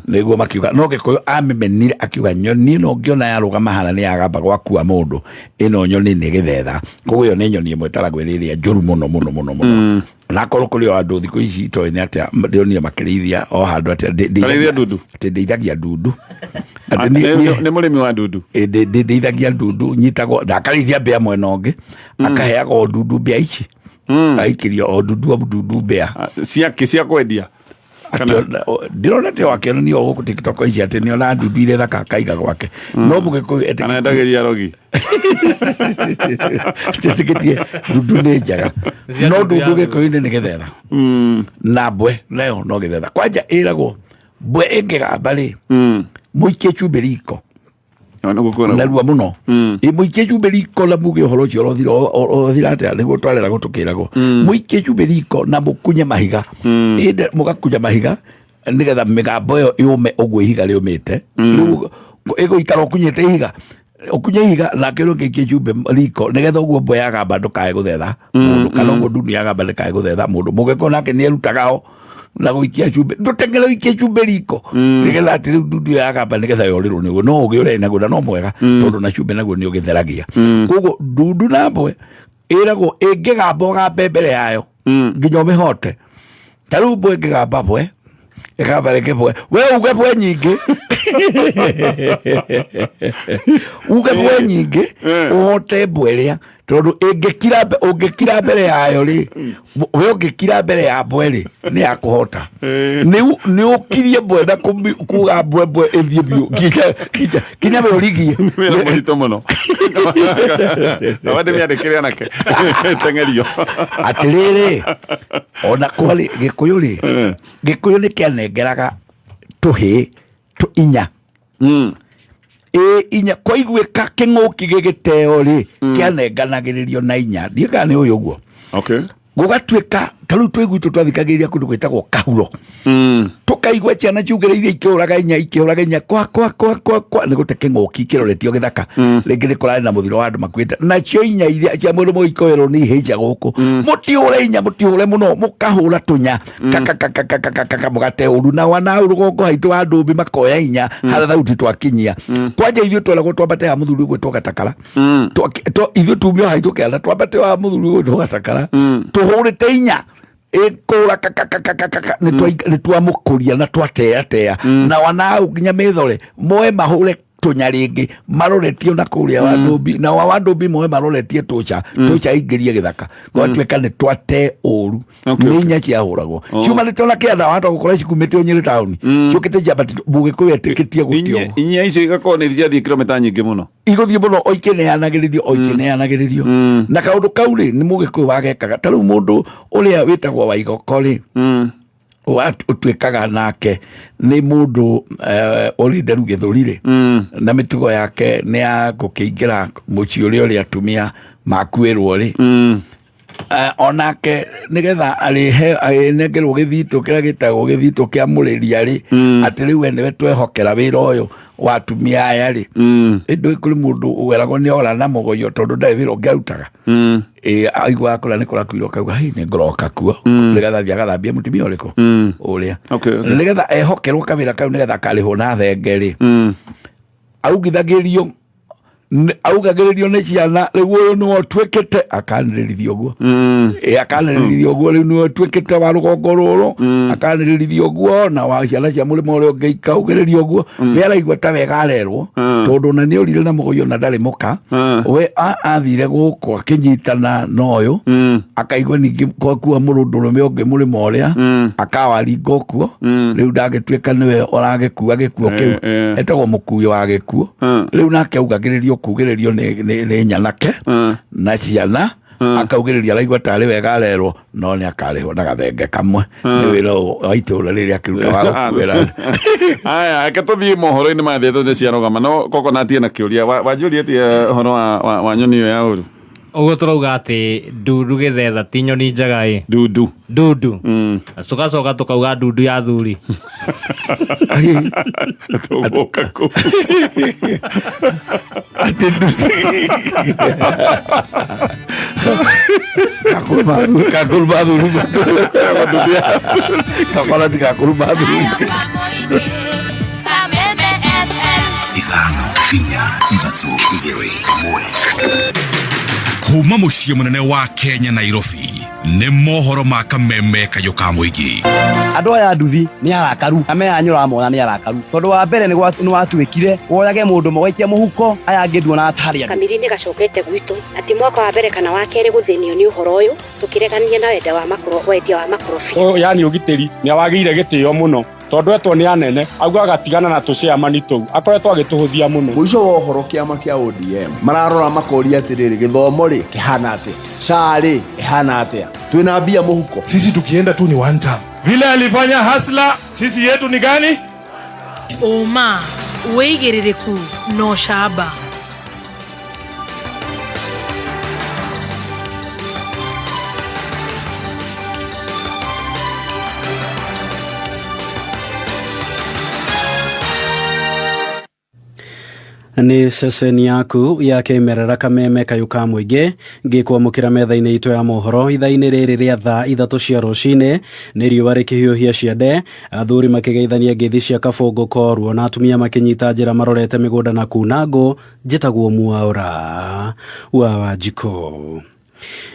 niguo makiuga no Gikuyu amemenire akiuga nyoni no ngiona yarugama hana ni agamba gwakua mundu ino nyoni ni githetha koguo ni nyoni imwe taragwe riria njuru muno na korwo kuri andu thiku ici to ine atia ndionia makirithia o handu atia ndeithagia ndundu ni murimi wa ndundu ndeithagia ndundu nyitagwo ndakarithia mbea mwena ungi akaheaga ndundu mbea ici aikirio o ndundu mbea cia kwendia ndirona te wake ni o ku TikTok ici ati ni ona ndundu ile thaka kaiga gwake no mugikuyu eti anaendagiria rogi tetikitie ndundu ni njaga no ndundu gikuyu ni gethetha na mbwe leo no gethetha kwanja iragwo mbwe ingigamba ri muikie chumberiko na ruwa muno muikie chumberiko na muge horo cio rothira atia niguo twarera gutukiragwo muikie chumberiko na mukunye mahiga inde mugakunya mahiga nigetha migambo yo yume ogwe higa riumite riu ego ikaro kunyete higa okunye higa na kero ngikie chumbe riko nigetha ogwo mbwe yagamba ndukae guthetha mundu kana ogwo ndundu yagamba ndikae guthetha mundu mugeko nake ni erutagao na guikia chumbe ndutengere wikie chumbe riko nigetha ati riu ndundu yagamba nigetha yorirwo niguo no ugi ure naguo no mwega tondu na chumbe naguo ni ugitheragia koguo ndundu na mbwe iragwo ingigamba ugambe mbere yayo nginya mihote taru mbwe ingigamba mbwe ikamba reke mbwe we uge mbwe nyingi uge mbwe nyingi uhote mbwe ria tondu ungikira mbere yayo ri we ungikira mbere ya mbwe ri ni akuhota ni ukirie mbwe na kuga mbwe ithie biu kinya we urigie wira murito muno awande miandikire anake tengerio atiriri ona kwali gikuyu ni kianengeraga tuhi inya inya kwa igwika king'uki gigiteo ri kianenganagiririo na inya ndiga ni uyu guo gugatwika taru twigwitu twathikagiria kundu gwitagwo kahuro tukaigwa ciana ciugiriire ikiuraga inya kwa ni gute king'uki kiroretio githaka ringi ni kurari na muthiro wa andu makwite na cio inya iria cia mundu muikoero ni hija guku mutiure inya mutiure muno mukahura tunya kaka mugate uru na wana rugongo haitu wa ndumbi makoya inya hala thauti twakinyia kwanja ithio twalagwo twambate ha muthuri gwe twatakara ithio tumio haitu kiana twambate wa muthuri gwe twatakara tuhurite inya ekora ni twamukuria na twatea na wana nginya methore moe mahure tunya ringi maroretio na kuria wa ndumbi na wa ndumbi moe maroretie tucha ingirie githaka gwatweka ni twate uru ninya cia huragwo ciuma ni tona kianda wa gukora cikumite Nyeri town ciukite jabati buge kwetikitie gutio inya icio igakona ni thia kilomita nyingi muno iguthie muno oikineanagiririo na kaundu kau ri ni mugikuyu wagekaga taru mundu uria witagwo wa igokori utwikaga nake ni mundu uri nderu githurire na mitugo yake ni ya gukiingira muci uri atumia makwirwo ri onake nigetha anegerwo githito kiria gitagwo githito kia muriria ri ati riu ene twehokera wira uyu wa atumia aya ri indu kuri mundu ugeragwo ni ora na mugoyo tondu ndai wira ngiarutaga aigwa akora ni kora kuiro kauga hi ni ngoroka kuo nigetha thia gathambia mutumia uriku uria nigetha ehokerwo kawira kau nigetha karihwo na thengeri augithagirio augagiririo ni ciana riu uyu ni otwekete akanirithio guo akanirithio guo riu ni otwekete wa rugongo ruru akanirithio guo na wa ciana cia murimo uri ngeika ugiririo guo we araigwa ta wega arerwo tondu na ni urire na mugoyo na ndari muka we athire guku akinyitana noyo akaigwa ningi kwa murundurume ungi murimo uria akawaringa kuo riu ndagitweka niwe uragikua gikuo kiu etagwo mukui wa gikuo riu nake augagiririo kugiririo ni nyanake na ciana akaugiriria araigwa tari wega arerwo no ni akarihwo na gathenge kamwe ni wira aitura riria kiruta wa gukwira aya akatuthie mohoro-ini ma thieto ni ciarogama no kokonati na kiuria wanjuria ti horo wa nyoni yo ya uru uguo turauga ati ndundu githetha ti nyoni njaga ndundu coka tukauga ndundu ya thuri tugoka ku ati kakulmadhuri kakora tikakulmadhuri ithano kinya ithatũ igĩrĩ ĩmwe kuma muciĩ munene wa Kenya Nairobi nĩ mohoro ma kameme kayũ ka mũingĩ. Andũ aya nduthi nĩ arakaru, ame anyu ramona nĩ arakaru. Tondũ wa mbere nĩ watwĩkire woyage mũndũ mogaikia mũhuko aya angĩ nduona atarĩa. Kamiri nĩ gacokete gwitũ ati mwaka wa mbere kana wa kerĩ gũthenio nĩ ũhoro ũyũ tũkĩregania na wenda wa wendia wa makorobia. Yani ũgitĩri nĩ awagĩire gĩtĩo mũno tondũ etwo nĩ anene auga agatigana na tũciamani tũu akoretwo agĩtũhũthia mũno. Mũico wa ũhoro kĩama kĩa ODM mararora makoria atĩrĩrĩ gĩthomo rĩ kĩhana atĩa, SHA rĩ ĩhana atĩa, twĩna mbia mũhuko. Sisi tukienda tu ni one time. Vile alifanya Hasla, sisi yetu ni gani? Oma weigĩrĩrĩku no shaba. Ni ceceni yaku ya kimerera kameme kayũ ka mũingĩ ngĩkwamũkĩra metha-inĩ itũ ya mohoro ithaa-inĩ rĩrĩ rĩa thaa 3 cia rũcinĩ nĩ riũa rĩkĩhiũhia ciande athuri makĩgeithania ngeithi cia kabũngũ korwo na atumia makĩnyita njĩra marorete mĩgũnda na kuna ngũ njĩtagwo Mwaũra wa Wanjikũ.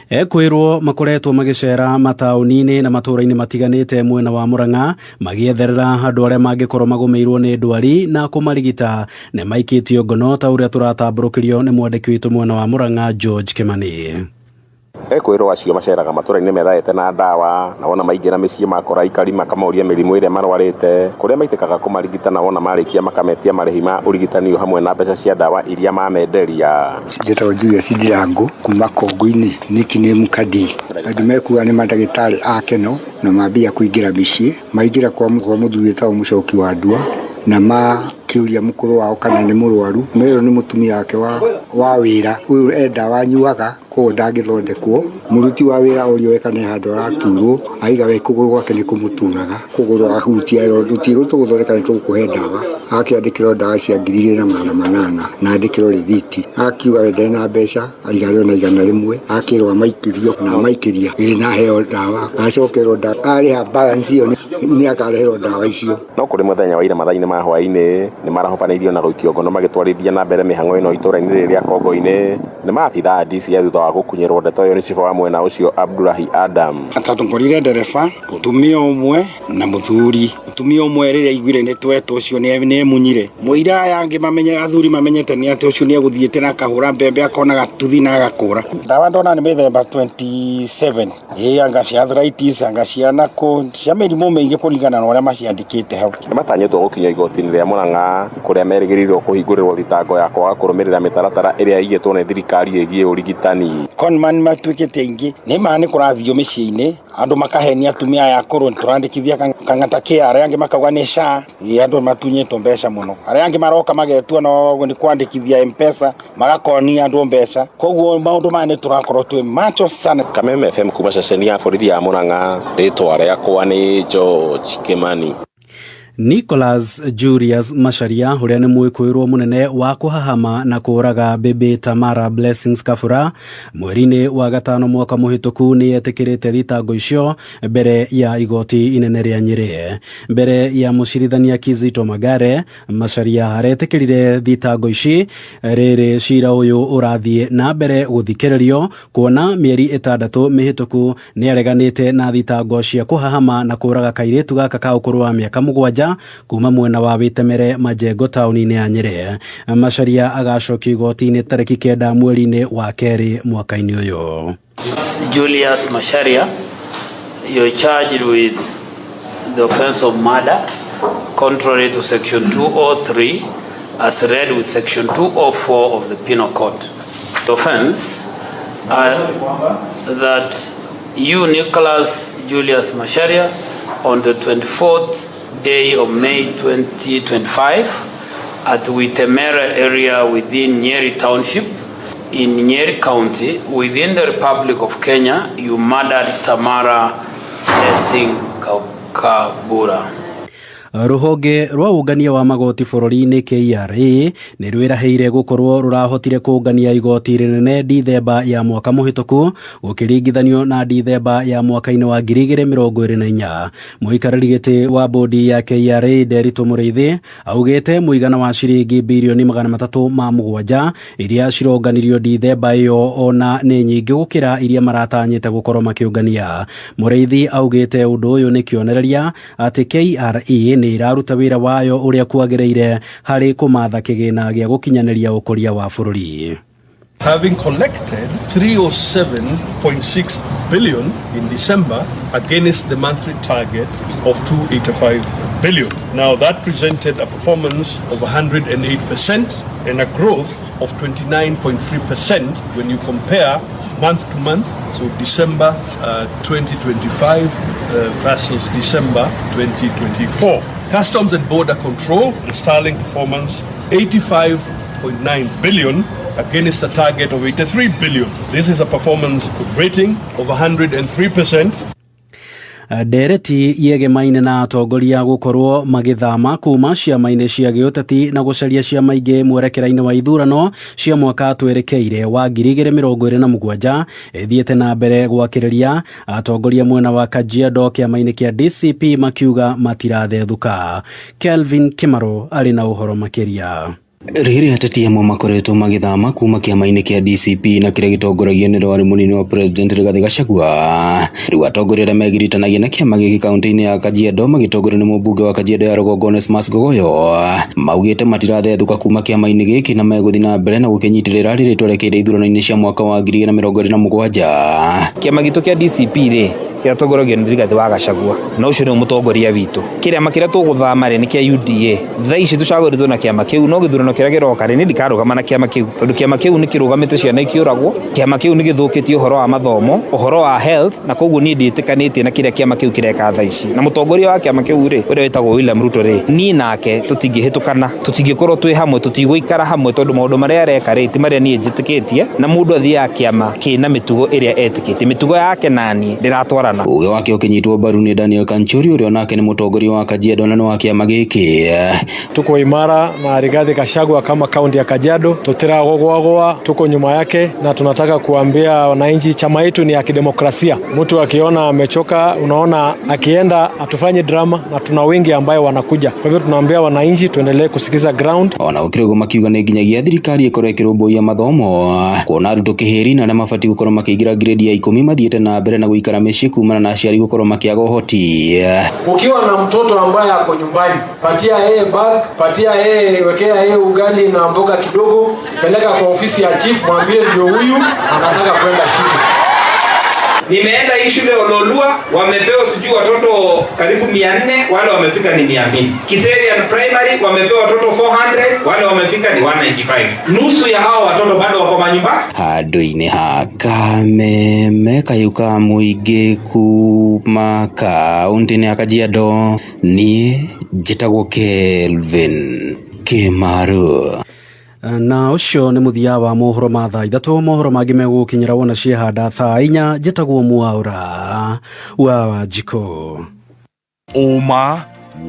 Ekwirwo makoretwo magĩcera mataũni-inĩ na matũũra-inĩ matiganĩte mwena wa Murang'a magĩetherera andũ arĩa mangĩkorwo magũmĩirwo nĩ ndwari na kũmarigita nĩ maikĩtio ngono ta ũrĩa tũratambũrũkĩrio nĩ mwandĩki witũ mwena wa Murang'a George Kimani. Ekwirwo acio maceraga matũũra-inĩ methaĩte na ndawa na wona maingĩra mĩciĩ makora aikari makamoria mĩrimũ ĩrĩa marwarĩte kũrĩa maitĩkaga kũmarigita na wona marĩkia makametia marĩhi ma ũrigitani hamwe na mbeca cia ndawa iria mamenderia. Njĩtagwo Julius Ndirangu kuma Kongo-inĩ nickname Kadi. Andũ mekuga nĩ mandagĩtarĩ akeno na mambia kũingĩra mĩciĩ maingĩra kwa mũthuri wĩtagwo Mũcoki wa Ndua na kiuria mukuru wao kana nĩ mũrwaru mero nĩ mutumia wake wa wĩra uyu enda wanyuaga ko ndangĩthondekwo muruti wa wĩra ũrĩa wekane handũ araturwo aiga we kũgũrũ gwake nĩ kũmũturaga kũgũrũ ahutia ero nduti gũtũgũthondeka nĩ tũkũhe ndawa akĩandĩkĩrwo ndawa cia 2,800 na andĩkĩrwo rĩthiti akiuga we ndena na mbeca aigarĩo na igana rĩmwe akĩrwo maikĩrio na maikĩria na heo ndawa acokerwo ndawa arĩha balance iyo nĩ akareherwo ndawa icio. No kũrĩ mũthenya wa ira mathaa-inĩ ma hwaĩ-inĩ nĩ marahobanĩirio na gũikio ngono magĩtwarithia na mbere mĩhang'o ĩno itũũra-inĩ rĩrĩ rĩa Kongo-inĩ nĩ maabitha DCI thutha wa gũkunyĩrwo ndeto ĩyo nĩ ciba wa mwena ũcio Abdulahi Adam. Atatũngorire ndereba mũtumia ũmwe na mũthuri mũtumia ũmwe rĩrĩa aiguire nĩ twetwo ũcio nĩ emunyire mũira yangĩ mamenye athuri mamenyete nĩ atĩ ũcio nĩ egũthiĩte na akahũra mbembe akona gatuthi na agakũra. Ndawa ndona nĩ mĩthemba 27 anga cia arthritis anga cia nako cia mĩrimũ mĩingĩ kũringana na ũrĩa maciandĩkĩte hau. Nĩ matanyĩtwo gũkinya igoti-inĩ rĩa Murang'a kũrĩa merĩgĩrĩirwo kũhingũrĩrwo thitango ya kwaga kũrũmĩrĩra mĩtaratara ĩrĩa ĩigĩtwo nĩ thirikari ĩgiĩ ũrigitani. Conman matuĩkĩte aingĩ nĩ ma nĩ kũrathio mĩciĩ-inĩ andũ makahenia atumia aya akũrũ tũrandĩkithia kang'ata kĩa arĩa angĩ makauga nĩ SHA andũ matunyĩtwo mbeca mũno arĩa angĩ maroka magetua no nĩ kwandĩkithia M-Pesa magakonia andũ mbeca koguo maũndũ maya nĩ tũrakorwo twĩ macho sana. Kameme FM kuma ceceni ya borithi ya Murang'a rĩtwa rĩakwa nĩ George Kimani. Nicholas Julius Macharia ũrĩa nĩ mwĩkũĩrwo mũnene wa kũhahama na kũraga Baby Tamara Blessings Kabura mweri-inĩ wa gatano mwaka mũhĩtũku nĩ etĩkĩrĩte thitango icio mbere ya igoti inene rĩa Nyĩrĩ. Mbere ya mũcirithania Kizito Magare Macharia aretĩkĩrire thitango ici rĩrĩ cira ũyũ ũrathiĩ na mbere gũthikĩrĩrio kuona mĩeri 6 mĩhĩtũku nĩ areganĩte na thitango cia kũhahama na kũraga kairĩtu gaka ka ũkũrũ wa mĩaka 7 kuma mwena wa Wĩtemere Majengo taũni-inĩ ya Nyĩrĩ. Macharia agacokio igoti-inĩ tarĩki 9 mweri-inĩ wa kerĩ mwaka-inĩ ũyũ. Julius Macharia, you're charged with the offense of murder contrary to section 203 as read with section 204 of the Penal Code. The offense that you, Nicholas Julius Macharia, on the 24th day of May 2025 at Wĩtemere area within Nyeri Township in Nyeri County within the Republic of Kenya, you murdered Tamara Blessing Kabura. Ruhonge rwa ungania wa magoti bururi-ini KRA ni rwiraheire gukorwo rurahotire kungania igoti rinene Dithemba ya mwaka muhituku ukiringithanio na Dithemba ya mwaka-ini wa 2024. Muikarĩri gĩtĩ wa bodi ya KRA Nderitu Mũrĩithi augĩte mũigana wa ciringi bilioni 307 iria cironganirio Dithemba iyo ona nĩ nyingĩ gũkĩra iria maratanyĩte gũkorwo makiũngania. Mũrĩithi augĩte ũndũ ũyũ nĩ kĩonereria atĩ KRA nĩ iraruta wĩra wayo ũrĩa kwagĩrĩire harĩ kũmatha kĩgĩna gĩa gũkinyanĩria ũkũria wa bũrũri. Having collected 307.6 billion in December against the monthly target of 285 billion. Now that presented a performance of 108% and a growth of 29.3% when you compare month to month, so December 2025 versus December 2024. Customs and Border Control, the sterling performance, 85.9 billion against a target of 83 billion. This is a performance rating of 103%. Ndereti yegemaine na atongoria gukorwo magithama kuma ciama-inĩ cia gĩũteti na gũcaria ciama ingĩ mwerekera-inĩ wa ithurano cia mwaka twerekeire wa 2027 ethiĩte na mbere gwakĩrĩria atongoria mwena wa Kajiado kĩama-inĩ kĩa DCP makiuga matirathethuka. Kelvin Kimaro arĩ na ũhoro makĩria. Rĩrĩ ateti amwe makoretwo magĩthama kuma kĩama-inĩ kĩa DCP na kĩrĩa gĩtongoragio nĩ rwari mũnini wa president Rigathĩ Gachagua. Rĩu atongoria arĩa megiritanagia na kĩama gĩkĩ kaunti-inĩ ya Kajiado magĩtongorio nĩ mũmbunge wa Kajiado ya rũgongo Onesmus Gogoyo maugĩte matirathethuka kuma kĩama-inĩ gĩkĩ na megũthiĩ na mbere na gũkĩnyitĩrĩra rĩrĩ twerekeire ithurano-inĩ cia mwaka wa 2027. Kĩama gitũ kĩa DCP rĩ gĩatongoragio nĩ Rigathĩ wa Gachagua na ũcio nĩ mũtongoria witũ. Kĩrĩama kĩrĩa tũgũthama rĩ nĩ kĩa UDA. Thaa ici tũcagũrĩtwo na kĩama kĩu no gĩthurano kĩrĩa gĩroka rĩ nĩ ndikarũgama na kĩama kĩu tondũ kĩama kĩu nĩ kĩrũgamĩte ciana ikĩũragwo. Kĩama kĩu nĩ gĩthũkĩtie ũhoro wa mathomo, ũhoro wa health na koguo niĩ ndĩtĩkanĩtie na kĩrĩa kĩama kĩu kĩreka thaa ici. Na mũtongoria wa kĩama kĩu rĩ ũrĩa wĩtagwo William Ruto rĩ niĩ nake tũtingĩhĩtũkana, tũtingĩkorwo twĩ hamwe, tũtigũikara hamwe tondũ maũndũ marĩa areka rĩ ti marĩa niĩ njĩtĩkĩtie na mũndũ athiaga kĩama kĩna mĩtugo ĩrĩa etĩkĩtie. Mĩtugo yake na niĩ ndĩratwarana. Uge wake ũkĩnyitwo mbaru nĩ Daniel Kanchuri ũrĩa onake nĩ mũtongoria wa Kajiado na nĩ wa kĩama gĩkĩ. Tuko imara na Rigathĩ Gachagua kama kaunti ya Kajiado, tutiragogwagwa, tuko nyuma yake na tunataka kuambia wananchi chama yetu ni ya kidemokrasia. Mtu akiona amechoka, unaona akienda atufanye drama na tuna wengi ambayo wanakuja. Kwa hivyo tunaambia wananchi tuendelee kusikiza ground. Ona ũkĩrĩgwo makiuga nĩ nginyagia thirikari ĩkorwo ĩkĩrũmbũiya mathomo kuona arutwo kĩhĩri na arĩa mabatiĩ gũkorwo makĩingĩra grade ya 10 mathiĩte na mbere na gũikara mĩciĩ kumana na aciari gũkorwo makĩaga ũhoti. Ukiwa na mtoto ambaye ako nyumbani, patia yeye bag, patia yeye, wekea yeye ugali na mboga kidogo, peleka kwa ofisi ya chief, mwambie ndio huyu anataka kwenda shule. Nimeenda hii shule Ololua, wamepewa sijui watoto karibu 400, wale wamefika ni 200. Kiserian Primary wamepewa watoto 400, wale wamefika ni 195. Nusu ya hao watoto bado wako manyumba. Handũ-inĩ ha Kameme kayuka mũingĩ kuma kaunti-inĩ ya Kajiado niĩ njĩtagwo Kelvin Kimaro. Na ũcio nĩ mũthia wa mohoro ma thaa 3. Mohoro mangĩ megũkinyĩra wona ciehanda thaa 4. Njĩtagwo Mwaũra wa Wanjikũ. Ũma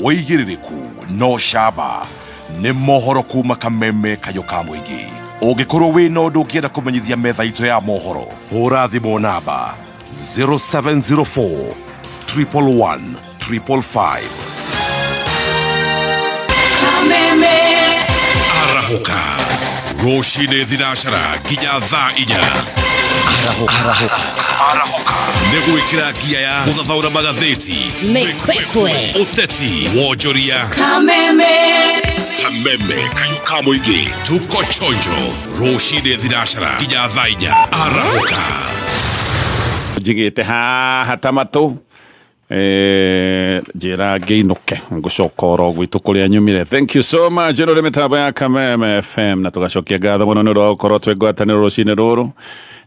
wĩigĩrĩrĩku no camba nĩ mohoro kuma Kameme kayuka mũingĩ. Ũngĩkorwo wĩ na ũndũ ũngĩenda kũmenyithia metha itũ ya mohoro, hũra thimũ namba 0704 111 555. Kameme Arahuka rũcinĩ thinacara nginya thaa 4. Arahuka nĩ gwĩkĩra ngia ya gũthathaũra magathĩti, Mĩkwekwe, ũteti, wonjoria. Kameme kayuka mũingĩ, tuko chonjo rũcinĩ thinacara nginya thaa 4. Arahuka njigĩte haha ta matũ njĩra ngĩinũke ngũcoka oro gwitũ kũrĩa nyumire. Thank you so much ĩno nĩ mĩtambo ya Kameme FM na tũgacokia ngatho mũno nĩ ũndũ wa gũkorwo twĩ ngwatanĩro rũcinĩ rũrũ.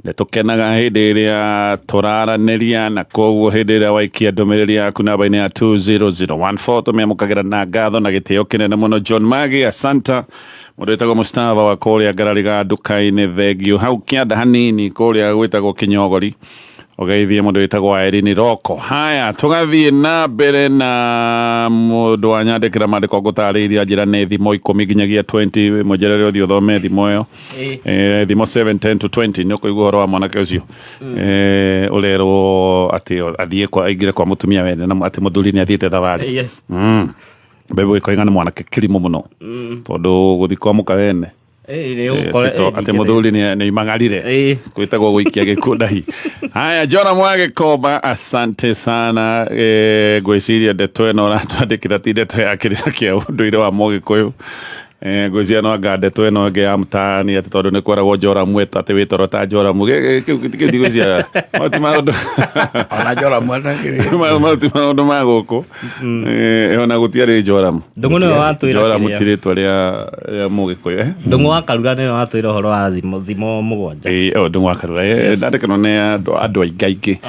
Nĩ tũkenaga hĩndĩ ĩrĩa tũraranĩria na koguo hĩndĩ ĩrĩa waikia ndũmĩrĩri yaku namba-inĩ ya 20014 tũmĩamũkagĩra na ngatho na gĩtĩo kĩnene mũno. John Magi asanta mũndũ wĩtagwo Mustafa wa kũrĩa Ngarariga nduka-inĩ, thengio hau kĩanda hanini kũrĩa gwĩtagwo Kĩnyogori Ogeithie mundu witagwo Irene Roko. Haya tugathie na mbere na mundu anyandikira mandiko ngutariria njira ne thimo 10 nginyagia 20 mojerere othio thome thimo yo thimo 7:10 to 20 niko igoro wa mwanake ucio ulero ati athie kwa igire kwa mutumia wene na ati muthuri ni athiete thavari. Yes. Bebe ko ingana mwanake kirimo muno tondu guthikwa muka wene ati muthuri ni imagarire kwitagwo guikia gikundahi. Haya Joram Wagekomba, asante sana gwiciria ndeto ino ratwandikira ti ndeto ya kirira kia unduire wa Mugikuyu. Gwiciria no anga ndeto ino nge ya mtaani ati tondu ni kwara Joram wetu ati witoro ta Joram gwiciria mati maundu ona Joram atakiri mati maundu maguku ona gutiari Joram ndungu no watwira Joram tiritwa ria Mugikuyu ndungu wa Karura ni watwira horo wa thimo mugwanja ndungu wa Karura ndandikano ne andu aingaingi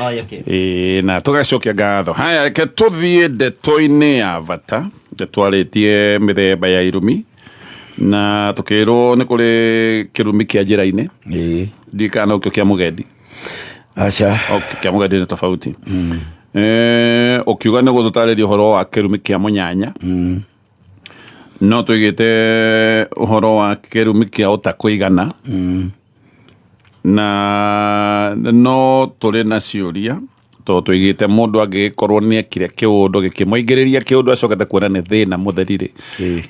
na tugacokia ngatho. Haya ke tuthie ndeto-ini ya bata twaritie mithemba ya irumi na tukirwo ni kuri kirumi kia njira-ini ndikana ukio kia mugendi acha kia mugendi ni tofauti ukiuga ni gututariria horo wa kirumi kia munyanya no tuigite horo wa kirumi kia utakuigana na no turi na ciuria tuigite mundu agikorwo ni ekire kiundu gikimoingiriria kiundu acokete kuona ni thina mutherire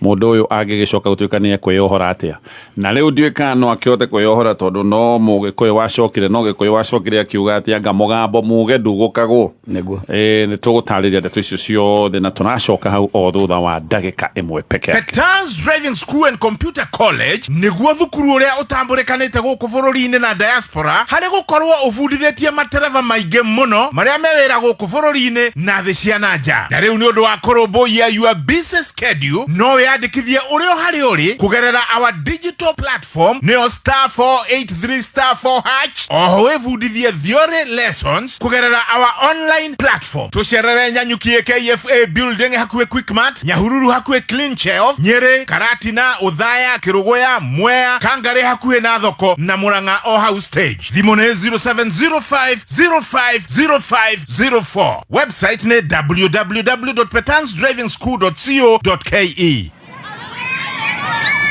mundu uyu agigicoka gutuika ni ekweyohora atia na riu ndiika no akiote kweyohora tondu no Mugikuyu wacokire no Gikuyu wacokire akiuga atia anga mugambo muge ndugukagwo niguo ni tugutariria ndeto icio ciothe na tunacoka hau o thutha wa ndagika imwe peke yake. Petans Driving School and Computer College niguo thukuru uria utamburikanite guku bururi-ini na diaspora hari gukorwo ubundithitie matereva maingi muno maria mewira guku bururi-ini na thi cia nanja. Na riu ni undu wa kurumbuia your busy schedule no wiyandikithie uri o hari uri kugerera our digital platform neo *483*4#. Oho wibundithie theory lessons kugerera our online platform. Tucerere Nyanyukie KFA building hakuwe Quickmart, Nyahururu hakuwe Clean Shelf, Nyeri, Karatina, Uthaya, Kirugoya, Mwea, Kangare hakuwe na Thoko na Murang'a o house stage. Thimo ni 0705050504. Website ni www.petansdrivingschool.co.ke.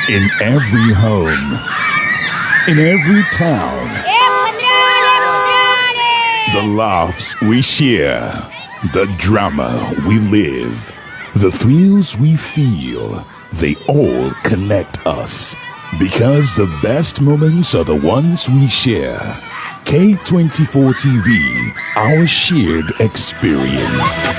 In every home, in every town, the laughs we share, the drama we live, the thrills we feel, they all connect us. Because the best moments are the ones we share. K24 TV, our shared experience.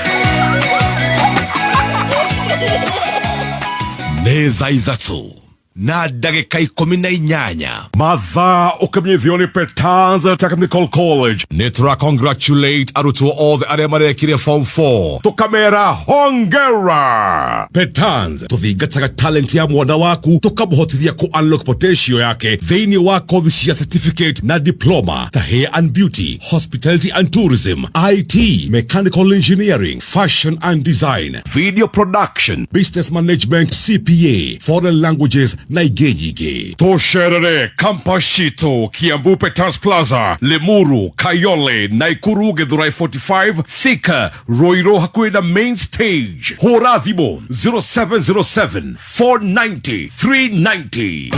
Neza izatsu na ndagika 18 mathaa ukamyithio ni Petans Technical College netura congratulate arutwo othe aria marekire form 4 tukamera hongera. Petans tuthingataga talent ya mwana waku tukamuhotithia ku unlock potential yake thiini wa kothi cia certificate na diploma ta hair and beauty, hospitality and tourism, IT, mechanical engineering, fashion and design, video production, business management, CPA, foreign languages na igejige. Tosherere Kampashito, Kiambu Petans Plaza, Lemuru, Kayole, Naikuru, Githurai 45, Thika, Roiro hakuwe na main stage. Hora thimo 0707 490 390.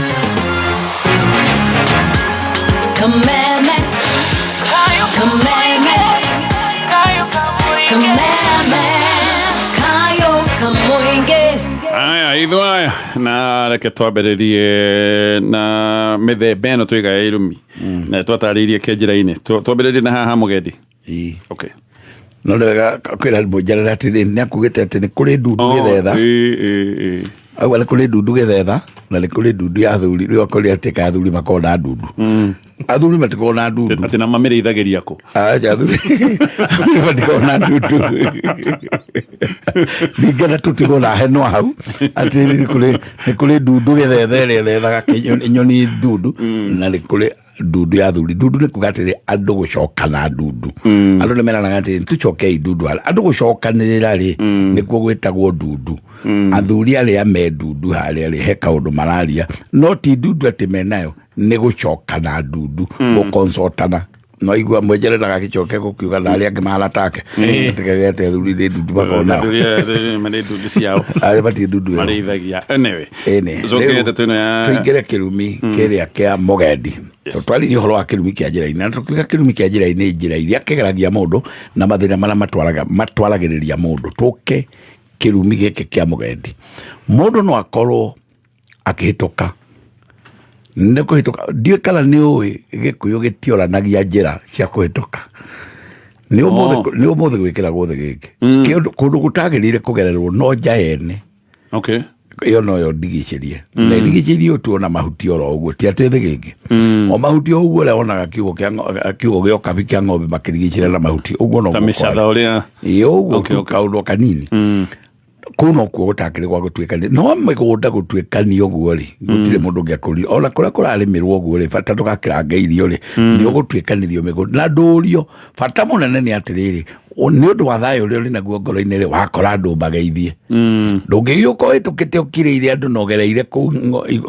Kameme Kayo Kameme Kayo Kamoinge. Aya ithwa na reke twambiririe na mithemba ino twiga ya irumi na twataririe kenjira-ini twambiririe na haha mugendi. Okay. No lega kwira mujara atiri ni akugite ati ni kuri ndundu githetha agwa ni kuri ndundu githetha na ni kuri ndundu ya thuri rio kuri ati ka thuri makona ndundu athuri matikona ndundu ati na mamire ithagiria ko acha thuri matikona ndundu ningana tutigona heno hau ati ni kuri ndundu githetha ire thethaga nyoni ndundu na ni kuri ndundu ya thuri. Ndundu ni kugatire andu gucokana ndundu andu ni meranaga ati tucokei ndundu andu gucokanirira ri nikuo gwitagwo ndundu. Athuri aria me ndundu haria ri he kaundu mararia no ti ndundu ati menayo ni gucokana ndundu gukonsultana no igua mwenjere ndagagicoke gukiuga na aria ngimala take tikagete thuri ndi ndudu bakona mane ndudu ciao ale bati ndudu marithagia anyway zoke tena ya tuingire kirumi kiria kia Mogendi twali ni horo wa kirumi kia njira-ini na tukiuga kirumi kia njira-ini njira iria kigeragia mundu na mathina mara matwaragiriria mundu tuke kirumi gike kia Mogendi mundu no akorwo akihituka ne kuhituka dio kala ni uwi gikuyu gitioranagia njira cia kuhituka ni umuthe gwikira gothe giki kundu gutagirire kugererwo no njaene okay iyo no yo ndigicerie na ndigicerie tuona mahuti oro uguo ti atithe giki o mahuti uguo le onaga kiugo gio kabi kia ng'ombe makirigicire na mahuti uguo no tamicatha uria iyo uguo kaundo kanini kuno kuo gutakire gwa gutwikania no migunda gutwikanio guo ri gutire mundu ngiakuri ona kuria kurarimirwo guo ri fata tukakiranga irio ri ni ugutwikanirio migunda na ndurio fata munene ni atiriri ni undu wa thayo ri naguo ngoro-ini ri wakora andu mageithie ndungiyuko itukite ukiriire andu nogereire ku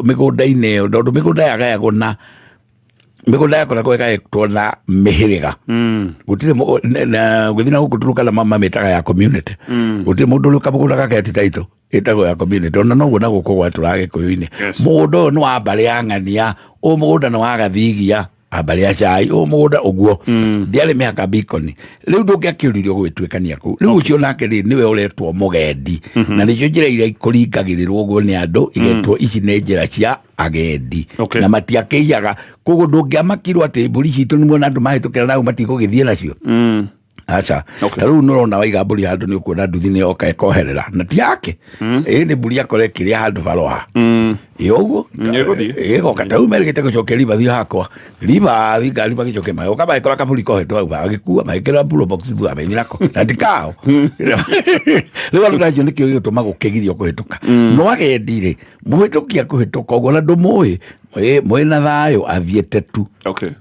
migunda-ini iyo ndu migunda yagayagwo na migunda yakora kwegayetwo na mihiriga gutire guthina gukuturuka na mama mitaga ya community gutire mundu uri kamugunda gake title itago ya community ona no guo naguo kwa turage kuyuini mundu no abari ya ng'ania o mugunda no agathigia abari ya chai o mugunda uguo ndiare miaka bikoni riu ndungiakiririo gwitwikania ku riu ucio nake ri niwe uretwo Mogendi na nicio njira iria ikuringagirirwo guo ni andu igetwo ici ni njira cia agendi na matiakeiaga koguo ndungiamakirwo ati mburi citu ni muona andu mahitukira nau matigugithie nacio acha riu nurona waiga mburi handu ni ukuona nduthi ni oka ekoherera na ti yake ni mburi akore kiria handu baroha yoguo ego katau merigite gucoke riba thio hakwa riba thingari bagicoke mayo kaba ikora kaburi kohetwo au agikua maikira pulo box tu amenyirako na tikao riu andu nacio nikio gituma gukigirio kuhituka no agendire muhitukia kuhituka uguo na ndumui mwena thayo athiete tu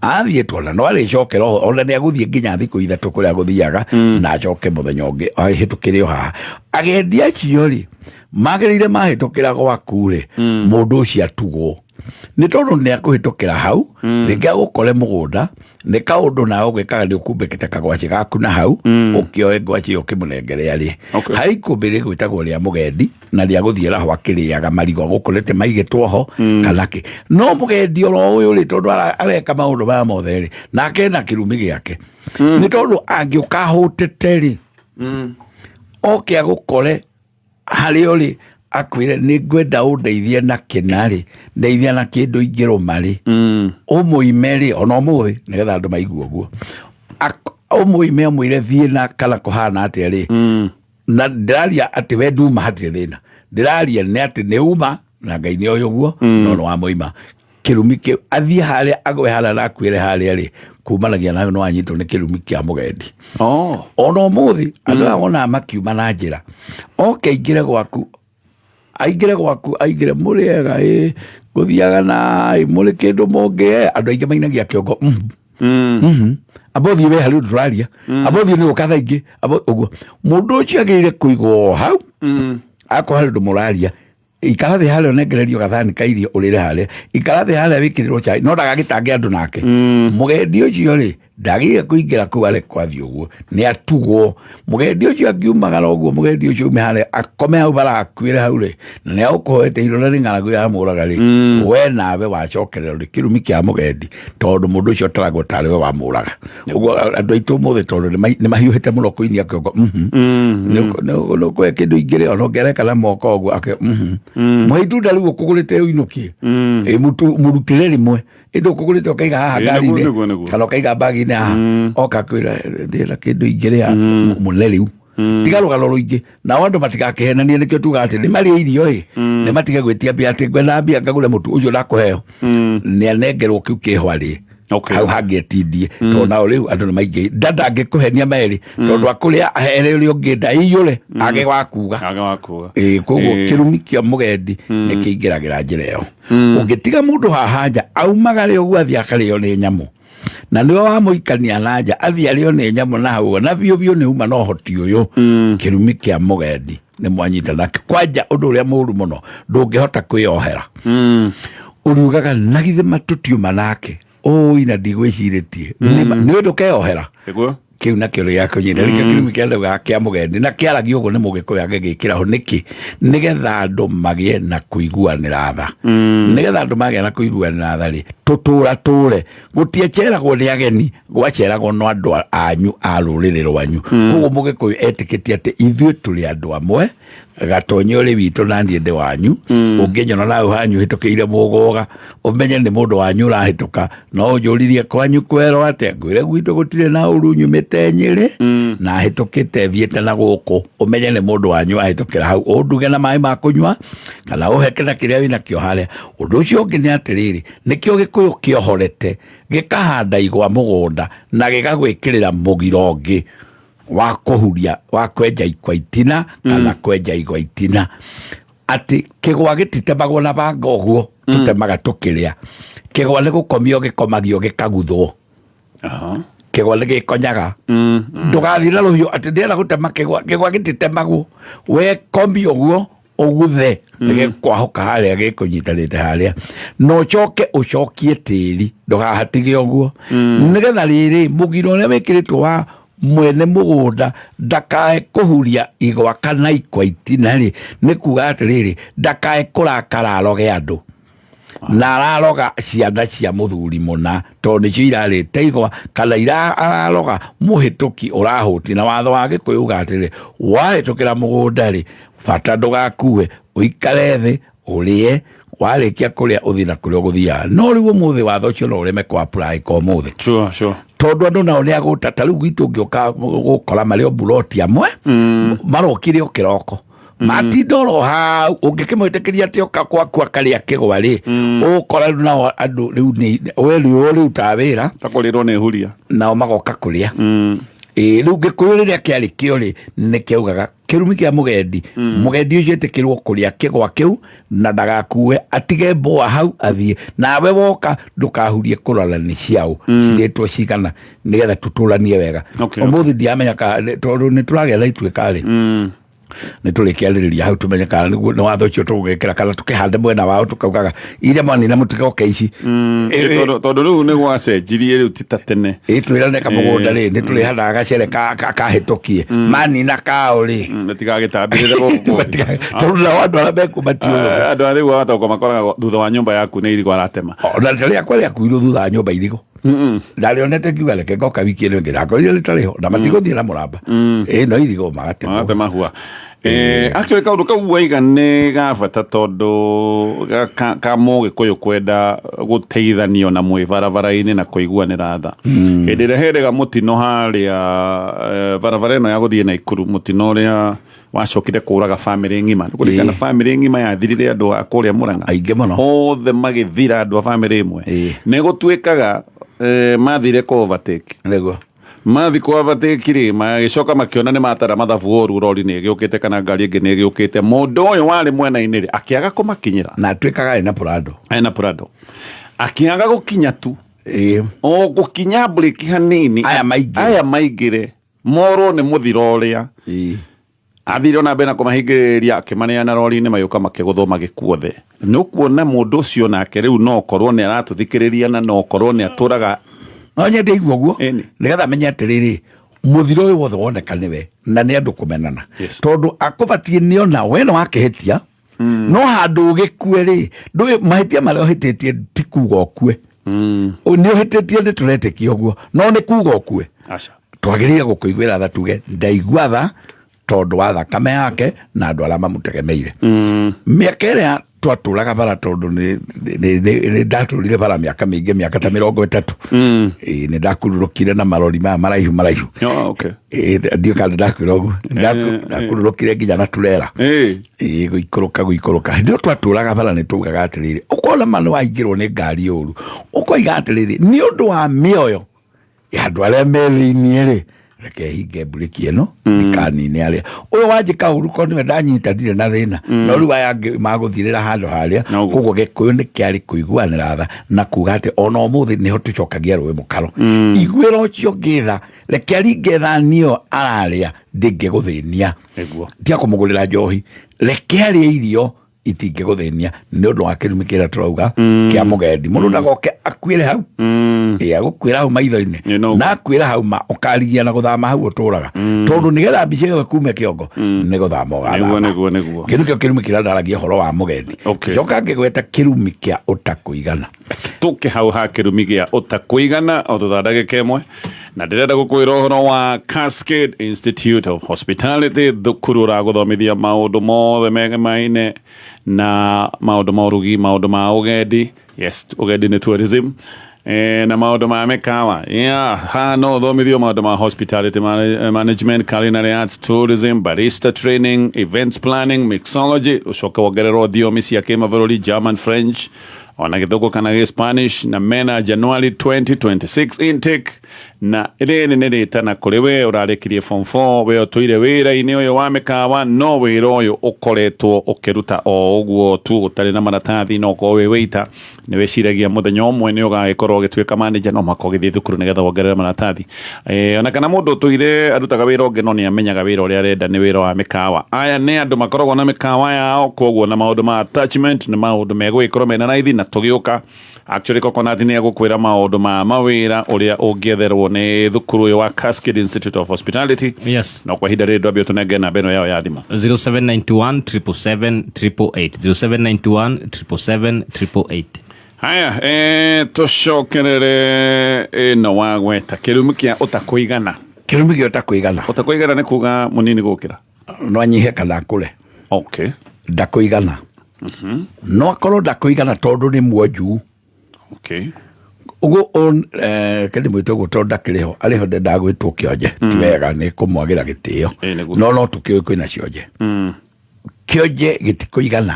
athietwo na no aricokera ona ni aguthie nginya thiku ithatu kuria guthiaga na acoke muthenya ungi ahitukire haha agendi acio ri magirire mahitukira gwaku ri mundu ucio atugwo ni tondu ni akuhitukira hau ringi agukore mugunda ni kaundu nawe gwikaga ni ukumbikite kagwaci gaku na hau ukioe ngwaci ukimunengerea ri hari kumbiri gwitagwo ria Mogendi na ria guthiera ho akiriaga marigo gukurete maigitwo ho kanake no Mogendi oro uyu ri tondu areka maundu ba mothe ri nake na kirumi giake ni tondu angiuka hutete ri oke agukore hari ori akwire ni ngwenda undeithie na kinari ndeithia na kindu ingiruma ri umuime ri ona umuthi nigetha andu maigua guo umuime amwire thie na kala kuhana atia ri na ndiraria ati we nduma hatire thina ndiraria ni ati ni uma na Ngai ni uyu guo no wa muima kirumi ki athie haria agwe hala na akwire haria ri kumanagia nayo no anyitwo ni kirumi kia Mogendi ona umuthi andu agona makiuma na njira oke ingire gwaku aigire muriega guthiaga na muri kindu monge andu aingi mainagia kiongo abothi we hali turaria abothi ni ukatha ingi uguo mundu ucio agire kuigwo hau akohari ndumuraria ikarathi hale onengererio gathani kairio urire hale ikarathi hale wikirirwo chai no ndagagitange andu nake Mogendi ucio ri ndagire kuingira kuare kwathi uguo ni atugwo Mogendi ucio akiumagara uguo Mogendi ucio ume hale akome hau bara akwire hau ri na ni aukohete irora ri ng'aragu ya muraga ri we nawe wacokerera ri kirumi kia Mogendi tondu mundu ucio taragwo tari we wa muraga uguo andu aitu muthe tondu ni mahiuhite muno kuinia kiongo no kwe kindu ingire ono ngereka na moko uguo ake mwitu ndaru kugurite uinukie murutire rimwe indo kugurite okaiga haha ngari-ini kana okaiga bagi-ini haha oka kwira ndira kindu ingire ya muneriu tigarugano ruingi na andu matigakehenanie nikio tuga ati ni mari irio ni matige gwitia mbia ati ngwenda mbia ngagure mutu ucio ndakuheo ni anengerwo kiu kihwari hau hangetindie tona riu andu ni maingi ndangikuhenia meri tondu akuria ahere uri ungi ndaiyure age wakuga koguo kirumi kia Mogendi ni kiingiragira njira iyo ungitiga mundu hahanja aumagare uguo athia akario ni nyamu na niwe wamuikania na nja athia rio ni nyamu na hau na biu ni uma no hoti uyu kirumi kia Mogendi ni mwanyita nake kwanja undu uria muru muno ndungihota kwiohera uriugaga nagithe matutiuma nake ina ndigwĩcirĩtie nĩ ũndũ keohera kiu na kĩo gĩa kũnyita rĩkĩo kĩrumi kĩandauga kĩa mũgendi na kĩaragio ũguo nĩ mũgĩkũyũ agĩgĩkĩra ho nĩkĩ nĩgetha andũ magĩe na kũiguanĩra tha nĩgetha andũ magĩe na kũiguanĩra tha rĩ tũtũre gũtieceragwo nĩ ageni gwaceragwo no andũ anyu a rũrĩrĩ rwanyu koguo mũgĩkũyũ etĩkĩtie atĩ ithuĩ tũrĩ andũ amwe gatonyo rĩ witũ na ndiende wanyu ũngĩnyona nawe hanyu hĩtũkĩire mũgoga ũmenye nĩ mũndũ wanyu ũrahĩtũka no ũnjũririe kwanyu kwero atĩa ngwĩre gwitũ gũtirĩ na ũru nyumĩte Nyĩrĩ na hĩtũkĩte thiĩte na gũkũ ũmenye nĩ mũndũ wanyu ahĩtũkĩra hau ũnduge na maĩ ma kũnyua kana ũheke na kĩrĩa wĩna kĩo harĩa ũndũ ũcio ũngĩ nĩ atĩrĩrĩ nĩkĩo Gĩkũyũ kĩohorete gĩkahanda igwa mũgũnda na gĩgagwĩkĩrĩra mũgiro ũngĩ wa kũhuria wa kwenja ikwa itina kana kwenja igwa itina ati kĩgwa gĩtitemagwo na banga ũguo tũtemaga tũkĩrĩa kĩgwa nĩ gũkomio gĩkomagio gĩkaguthwo kĩgwa nĩ gĩkonyaga ndũgathiĩ na rũhiũ atĩ ndĩrenda gũtema kĩgwa gĩtitemagwo we komio ũguo ũguthe nĩgĩkwahũka harĩa gĩkũnyitanĩte harĩa no ũcoke ũcokie tĩri ndũgahatige ũguo nĩgetha rĩrĩ mũgiro ũrĩa wĩkĩrĩtwo wa mwene mũgũnda ndakae kũhuria igwa kana ikwa itina rĩ nĩ kuga atĩrĩrĩ ndakae kũrakara aroge andũ na araroga ciana cia mũthuri mũna tondũ nĩcio irarĩte igwa kana araroga mũhĩtũki ũrahũti na watho wa Gĩkũyũ uga atĩrĩrĩ wahĩtũkĩra mũgũnda rĩ bata ndũgakue ũikare thĩ ũrĩe warĩkia kũrĩa ũthiĩ na kũrĩa ũgũthiaga no rĩu ũmũthĩ watho ũcio no ũreme kwa apply kwa ũmũthĩ tondũ andũ nao nĩ agũtata rĩu gwitũ ũngĩũka gũkora marĩ o mburoti amwe marokire o kĩroko matinda oro hau ũngĩkĩmwĩtĩkĩria atĩ oka kwaku akarĩa kĩgwa rĩ ũgũkora rĩu nao andũ rĩu ta wĩra takũrĩrwo nĩ huria nao magoka kũrĩa rĩu Gĩkũyũ rĩrĩa kĩarĩ kĩo rĩ nĩ kĩaugaga kĩrumi kĩa mũgendi mũgendi ũcio etĩkĩrwo kũrĩa kĩgwa kĩu na ndagakue atige mboa hau athiĩ nawe woka ndũkahurie kũrorani ciao cirĩtwo cigana nĩgetha tũtũranie wega ũmũthĩ ndiamenya tondũ nĩ tũragĩa tha ituĩka rĩ nĩ tũrĩkĩarĩrĩria hau tũmenye kana nĩ watho ũcio tũgũgĩkĩra kana tũkĩhande mwena wao tũkaugaga iria mwanina mũtigoke ici tondũ rĩu nĩ gwacenjirie rĩu ti ta tene twĩrane kamũgũnda rĩ nĩ tũrĩhandaga gacere kahĩtũkie manina kao rĩ matigagĩtambĩrĩre tondũ nao andũ arĩa mekũmatiũĩ andũ arĩa rĩu abatoko makoraga thutha wa nyũmba yaku nĩ irigũ aratema na rĩakwa rĩakuirwo thutha wa nyũmba irigũ ndarĩonete kiuga reke ngoka wiki ĩno ĩngĩ ndakorire rĩtarĩho na matigũthiĩ na mũramba no irigũ magatema hua actually kaũndũ kau waiga nĩ gabata tondũ ka Mũgĩkũyũ kwenda gũteithanio na mwĩ barabara-inĩ na kũiguanĩra tha hĩndĩ ĩrĩa herega mũtino harĩa barabara ĩno ya gũthiĩ Naikuru mũtino ũrĩa wacokire kũraga bamĩrĩ ng'ima kũringana bamĩrĩ ng'ima yathirire andũ a kũrĩa Mũrang'a aingĩ mũno othe magĩthira andũ a bamĩrĩ ĩmwe nĩ gũtuĩkaga mathire kũ overtake nĩguo mathi kwa overtake rĩ magĩcoka makĩona nĩ matara mathabu ũru rori nĩ ĩgĩũkĩte kana ngari ĩngĩ nĩ ĩgĩũkĩte mũndũ ũyũ warĩ mwena-inĩ rĩ akĩaga kũmakinyĩra na atuĩkaga ena Prado akĩaga gũkinya tu o gũkinya break hanini aya maingĩre morwo nĩ mũthiro ũrĩa athire na mbere na kũmahingĩrĩria akĩmaneana rori-inĩ magĩũka makĩgũthwo magĩkuothe nĩ ũkuona mũndũ ũcio nake rĩu no korwo nĩ aratũthikĩrĩria na no korwo nĩ atũraga no nyende igua guo nĩgetha menye atĩrĩrĩ mũthiro ũyũ wothe woneka nĩwe na nĩ andũ kũmenana tondũ akũbatie nĩona we nĩ wakĩhĩtia no handũ ũgĩkue rĩ ndũĩ mahĩtia marĩa ũhĩtĩtie ti kuga ũkue nĩ ũhĩtĩtie nĩ tũretĩkia ũguo no nĩ kuga ũkue twagĩrĩire gũkũiguĩra tha tuge ndaigua tha tondũ wa thakame yake na andũ arĩa mamũtegemeire mĩaka ĩrĩa twatũraga bara tondũ nĩ ndatũrire bara mĩaka mĩingĩ mĩaka ta 30 nĩ ndakururũkire na marori maya maraihu ndiũ kana ndakwĩra ũguo ndakururũkire nginya na turera gũikũrũka hĩndĩ ĩyo twatũraga bara nĩ tugaga atĩrĩrĩ ũkona ma nĩ waingĩrwo nĩ ngari ũru ũkoiga atĩrĩrĩ nĩ ũndũ wa mĩoyo ya andũ arĩa me thĩiniĩ rĩ reke hinge mburĩki ĩno ndikanine arĩa ũyũ wanjĩka ũru korwo nĩwe ndanyita ndirĩ na thĩna no rĩu aya angĩ magũthirĩra handũ harĩa koguo Gĩkũyũ nĩ kĩarĩ kũiguanĩra tha na kuga atĩ ona ũmũthĩ nĩho tũcokagia rũĩ mũkaro iguĩra ũcio ngĩtha reke aringe thani ĩyo ararĩa ndĩngĩgũthĩnia tia kũmũgũrĩra njohi reke arĩe irio itingĩgũthĩnia nĩ ũndũ wa kĩrumi kĩrĩa tũrauga kĩa mũgendi mũndũ ndagoke akuĩre hau agũkwĩra hau maitho-inĩ na akwĩra hau ũkarigia na gũthama hau ũtũraga tondũ nĩgetha mbica ĩyo kume kĩongo nĩ gũthama ũgathama kĩndũ kĩo kĩrumi kĩrĩa ndaragia ũhoro wa mũgendi coka ngĩgweta kĩrumi kĩa ũtakũigana tũke hau ha kĩrumi gĩa ũtakũigana o tũthaa ndagĩka ĩmwe na ndĩrenda gũkwĩra ũhoro wa Cascade Institute of Hospitality thukuru ũragũthomithia maũndũ mothe megemaine na maũndũ ma ũrugi maũndũ ma ũgendi yes ũgendi nĩ tourism na maũndũ ma mĩkawa haha no ũthomithio maũndũ ma hospitality management, culinary arts, tourism, barista training, events planning, mixology, ũcoke wongererwo thiomi cia kĩmabũrũri German, French ona gĩthũngũ kana Spanish na mena January 2026 intake na rĩrĩ nĩ rĩtana kũrĩ we ũrarĩkirie form 4 we ũtũire wĩra-inĩ ũyũ wa mĩkawa no wĩra ũyũ ũkoretwo ũkĩruta o ũguo tu ũtarĩ na maratathi no ũkorwo wĩ waiter nĩ wĩciragia mũthenya ũmwe nĩ ũgagĩkorwo ũgĩtuĩka manager no mũhaka ũgĩthiĩ thukuru nĩgetha wongerere maratathi ona kana mũndũ ũtũire arutaga wĩra ũngĩ no nĩ amenyaga wĩra ũrĩa arenda nĩ wĩra wa mĩkawa aya nĩ andũ makoragwo na mĩkawa yao koguo na maũndũ ma attachment nĩ maũndũ megũgĩkorwo mena raithi na tũgĩũka actually Coconut nĩ egũkwĩra maũndũ ma mawĩra ũrĩa ũngĩetherwo nĩ thukuru ũyũ wa Cascade Institute of Hospitality yes na kwa ihinda rĩrĩ ndwambia tũnenge namba ĩno yao ya thimũ 0791 777 0791 777 haya tũcokerere ĩno wa gweta kĩrumi kĩa ũtakũigana ũtakũigana nĩ kuga mũnini gũkĩra no anyihe kana akũre okay ndakũigana no akorwo ndakũigana tondũ nĩ mwonju okay ũguo kĩndĩ mwĩtwo ũguo tondũ ndakĩrĩho arĩho ndagwĩtwo kĩonje ti wega nĩ kũmwagĩra gĩtĩo no tũkĩũĩ kwĩna cionje kĩonje gĩtikũigana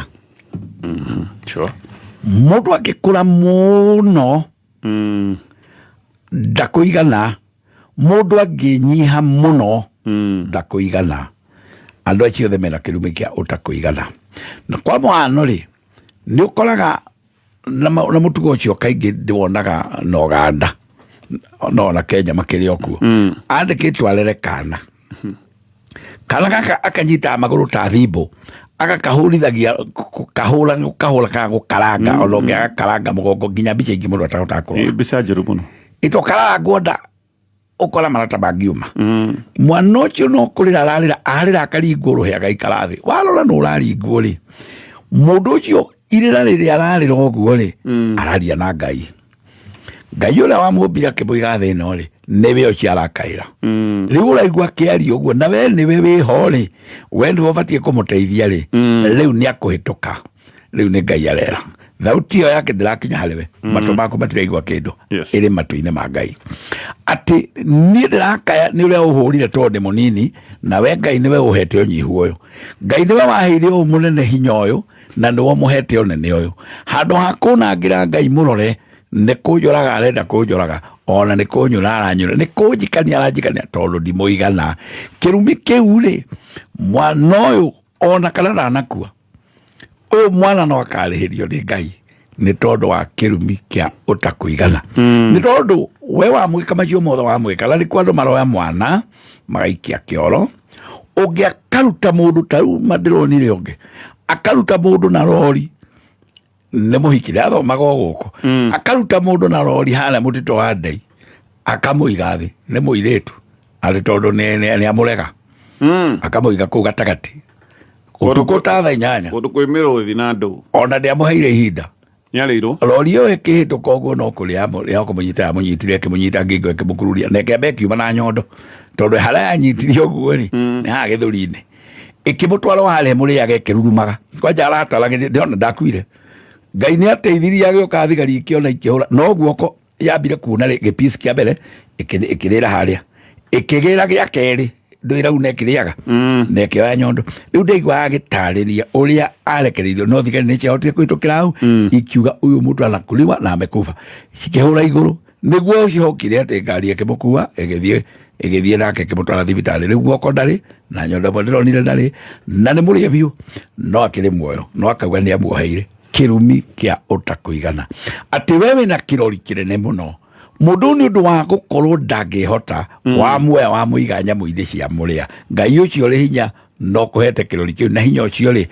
sure mũndũ angĩkũra mũno ndakũigana mũndũ angĩnyiha mũno ndakũigana andũ acio othe mena kĩrumi kĩa ũtakũigana na kwa mũhano rĩ nĩ ũkoraga na mũtugo ũcio kaingĩ ndĩwonaga na Uganda no na Kenya makĩrĩ okuo andĩkĩtwo arere kana gaka akanyita magũrũ ta thimbo agakahũrithagia kahũra ka gũkaranga ona ũngĩ agakaranga mũgongo nginya mbica ingĩ mũndũ atahotaga kũrora mbica njũru mũno itokarangwo nda ũkora marata mangiuma mwana ũcio no kũrĩra arĩra akaringwo rũhĩ agaikara thĩ warora no ũraringwo rĩ mũndũ ũcio irĩra rĩrĩa ararĩra ũguo rĩ araria na Ngai ũrĩa wamũmbire akĩmũiga thĩ ĩno rĩ nĩwe ũcio arakaĩra rĩu ũraigua akĩaria ũguo na we nĩwe wĩho rĩ we nĩwe ũbatiĩ kũmũteithia rĩ rĩu nĩ akũhĩtũka rĩu nĩ Ngai arera thauti ĩyo yake ndĩrakinya harĩ we matũ maku matiraigua kĩndũ ĩrĩ matũ-inĩ ma Ngai atĩ niĩ ndĩrakaya nĩ ũrĩa ũhũrire tondũ ndĩ mũnini na we Ngai nĩwe ũhete ũnyihu ũyũ Ngai nĩwe waheire ũyũ mũnene hinya ũyũ na nĩwe mũhete ũnene ũyũ handũ ha kũnangĩra Ngai mũrore nĩ kũnjoraga arenda kũnjoraga ona nĩ kũnyũra aranyũra nĩ kũnjikania aranjikania tondũ ndimũigana kĩrumi kĩu rĩ mwana ũyũ ona kana ndanakua ũyũ mwana no akarĩhĩrio nĩ Ngai nĩ tondũ wa kĩrumi kĩa ũtakũigana nĩ tondũ we wamwĩka macio mothe wamwĩka na nĩ kwa andũ maroya mwana magaikia kĩoro ũngĩ akaruta mũndũ ta rĩu mandĩronire ũngĩ akaruta mũndũ na rori nĩ mũhikire athomaga gũkũ akaruta mũndũ na rori harĩa mũtitũ wa Ndei akamũiga thĩ nĩ mũirĩtu arĩ tondũ nĩ amũrega akamũiga kũu gatagatĩ ũtukũ ta thaa 8 kũndũ kwĩ mĩrũthi na andũ ona ndĩamũheire ihinda nĩarĩirwo rori ĩyo ĩkĩhĩtũka ũguo no kũrĩa kũmũnyita yamũnyitire ĩkĩmũnyita ngingo ĩkĩmũkururia na ĩkĩamba ĩkiuma na nyondo tondũ harĩa yanyitire ũguo rĩ nĩ haha gĩthũri-inĩ ĩkĩmũtwara harĩa mũrĩaga ĩkĩrurumaga kwanja arataragĩria ndĩona ndakuire Ngai nĩ ateithirie agĩũka thigari ikĩona ikĩhũra no guoko yambire kuona gĩpici kĩa mbere ĩkĩrĩra harĩa ĩkĩgĩra gĩa kerĩ ndũĩra una ĩkĩrĩaga na ĩkĩoya nyondo rĩu ndaiguaga agĩtarĩria ũrĩa arekereirio no thigari nĩ ciahotire kũhĩtũkĩra hau ikiuga ũyũ mũndũ anakuliwa na amekufa cikĩhũra igũrũ nĩguo cihokire atĩ ngari ĩkĩmũkua ĩgĩthiĩ nake ĩkĩmũtwara thibitarĩ rĩu guoko ndarĩ na nyondo ndĩronire ndarĩ na nĩ mũrĩe biũ no akĩrĩ muoyo no akauga nĩ amuoheire kĩrumi kĩa ũtakũigana atĩ we wĩna kĩrori kĩnene mũno mũndũ nĩ ũndũ wa gũkorwo ndangĩhota wamuoya wamũiga nyamũ irĩ cia mũrĩa Ngai ũcio rĩ hinya no kũhete kĩrori kĩu na hinya ũcio rĩ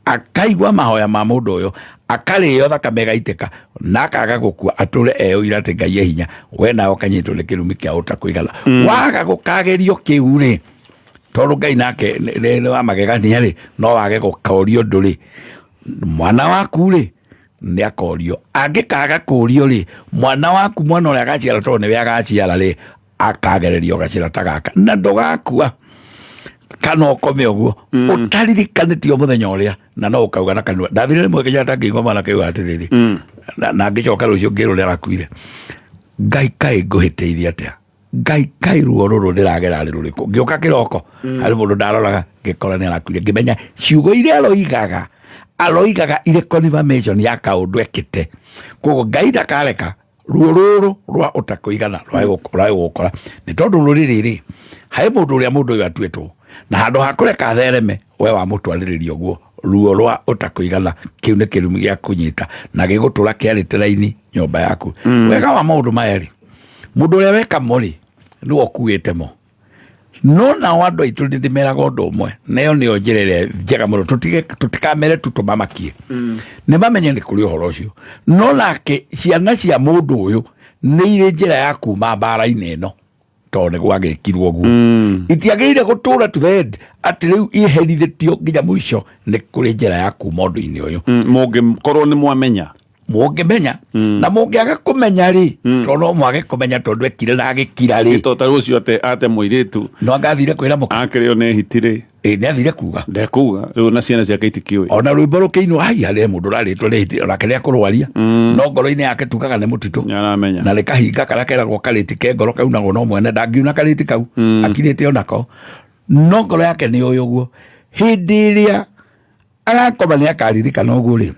akaigua mahoya ma mundu uyu akarĩo thakame gaitĩka na akaga gũkua atũre eũira atĩ Ngai e hinya we nawe ũkanyitwo nĩ kĩrumi kĩa ũtakũigana waga gũkagerio kĩu rĩ tondũ Ngai nake nĩ wa magegania rĩ no wage gũkorio ũndũ rĩ mwana waku rĩ nĩ akorio angĩkaga kũrio rĩ mwana waku mwana ũrĩa agaciara tondũ nĩwe agaciara rĩ akagererio gacĩra ta gaka na ndũgakua kana ũkome ũguo ũtaririkanĩtio mũthenya ũrĩa na no ũkauga na kanua ndathire rĩmwe Kenyatta ngĩigua mwana kĩu atĩrĩrĩ na ngĩcoka rũciũ ngĩrwo nĩarakuire Ngai kaĩ ngũhĩtĩirie atĩa Ngai kaĩ ruo rũrũ ndĩragera rĩ rũrĩkũ ngĩũka kĩroko harĩ mũndũ ndaroraga ngĩkora nĩarakuire ngĩmenya ciugo iria aroigaga irĩ confirmation ya kaũndũ ekĩte koguo Ngai ndakareka ruo rũrũ rwa ũtakũigana rwae gũkora nĩ tondũ rũrĩrĩ rĩ harĩ mũndũ ũrĩa mũndũ ũyũ atuĩtwo na handũ ha kũreka thereme we wa mũtwarĩrĩrio guo ruo rwa ũtakũigana kĩu nĩ kĩrumi gĩa kũnyita na gĩgũtũra kĩarĩte raini nyũmba yaku wega wa maũndũ maya rĩ mũndũ ũrĩa weka mo rĩ nĩwe ũkuĩte mo no na andũ aitũ ndĩmeraga ũndũ ũmwe nayo nĩyo njĩra ĩrĩa njega mũno tũtikamere tu tũmamakie nĩ mamenye nĩ kũrĩ ũhoro ũcio no nake ciana cia mũndũ ũyũ nĩ irĩ njĩra ya kuma mbara-inĩ ĩno tondũ nĩ gwagĩkirwo ũguo itiagĩrĩire gũtũra tũred atĩ rĩu iherithĩtio nginya mũico nĩ kũrĩ njĩra ya kuma ũndũ-inĩ ũyũ mũngĩkorwo nĩ mwamenya mũngĩmenya na mũngĩaga kũmenya rĩ tondũ no mwage kũmenya tondũ ekire na agĩkira rĩ tondũ rũcio ate mũirĩtu no ngathire kwĩra mũka akĩrĩo nĩ hitirĩ nĩ athire kuga ndekuga rĩu na ciana ciake itikĩũĩ ona rwĩmbo rũkĩinwo harĩ mũndũ ũrarĩtwo nĩ hiti onake nĩ akũrwaria no ngoro-inĩ yake tugaga nĩ mũtitũ na rĩkahinga karĩa keragwo karĩti ke ngoro kaunagwo no mwene ndangiuna karĩti kau akirĩte onako no ngoro yake nĩ ũyũ ũguo hĩndĩ ĩrĩa agakoma nĩ akaririkana ũguo rĩ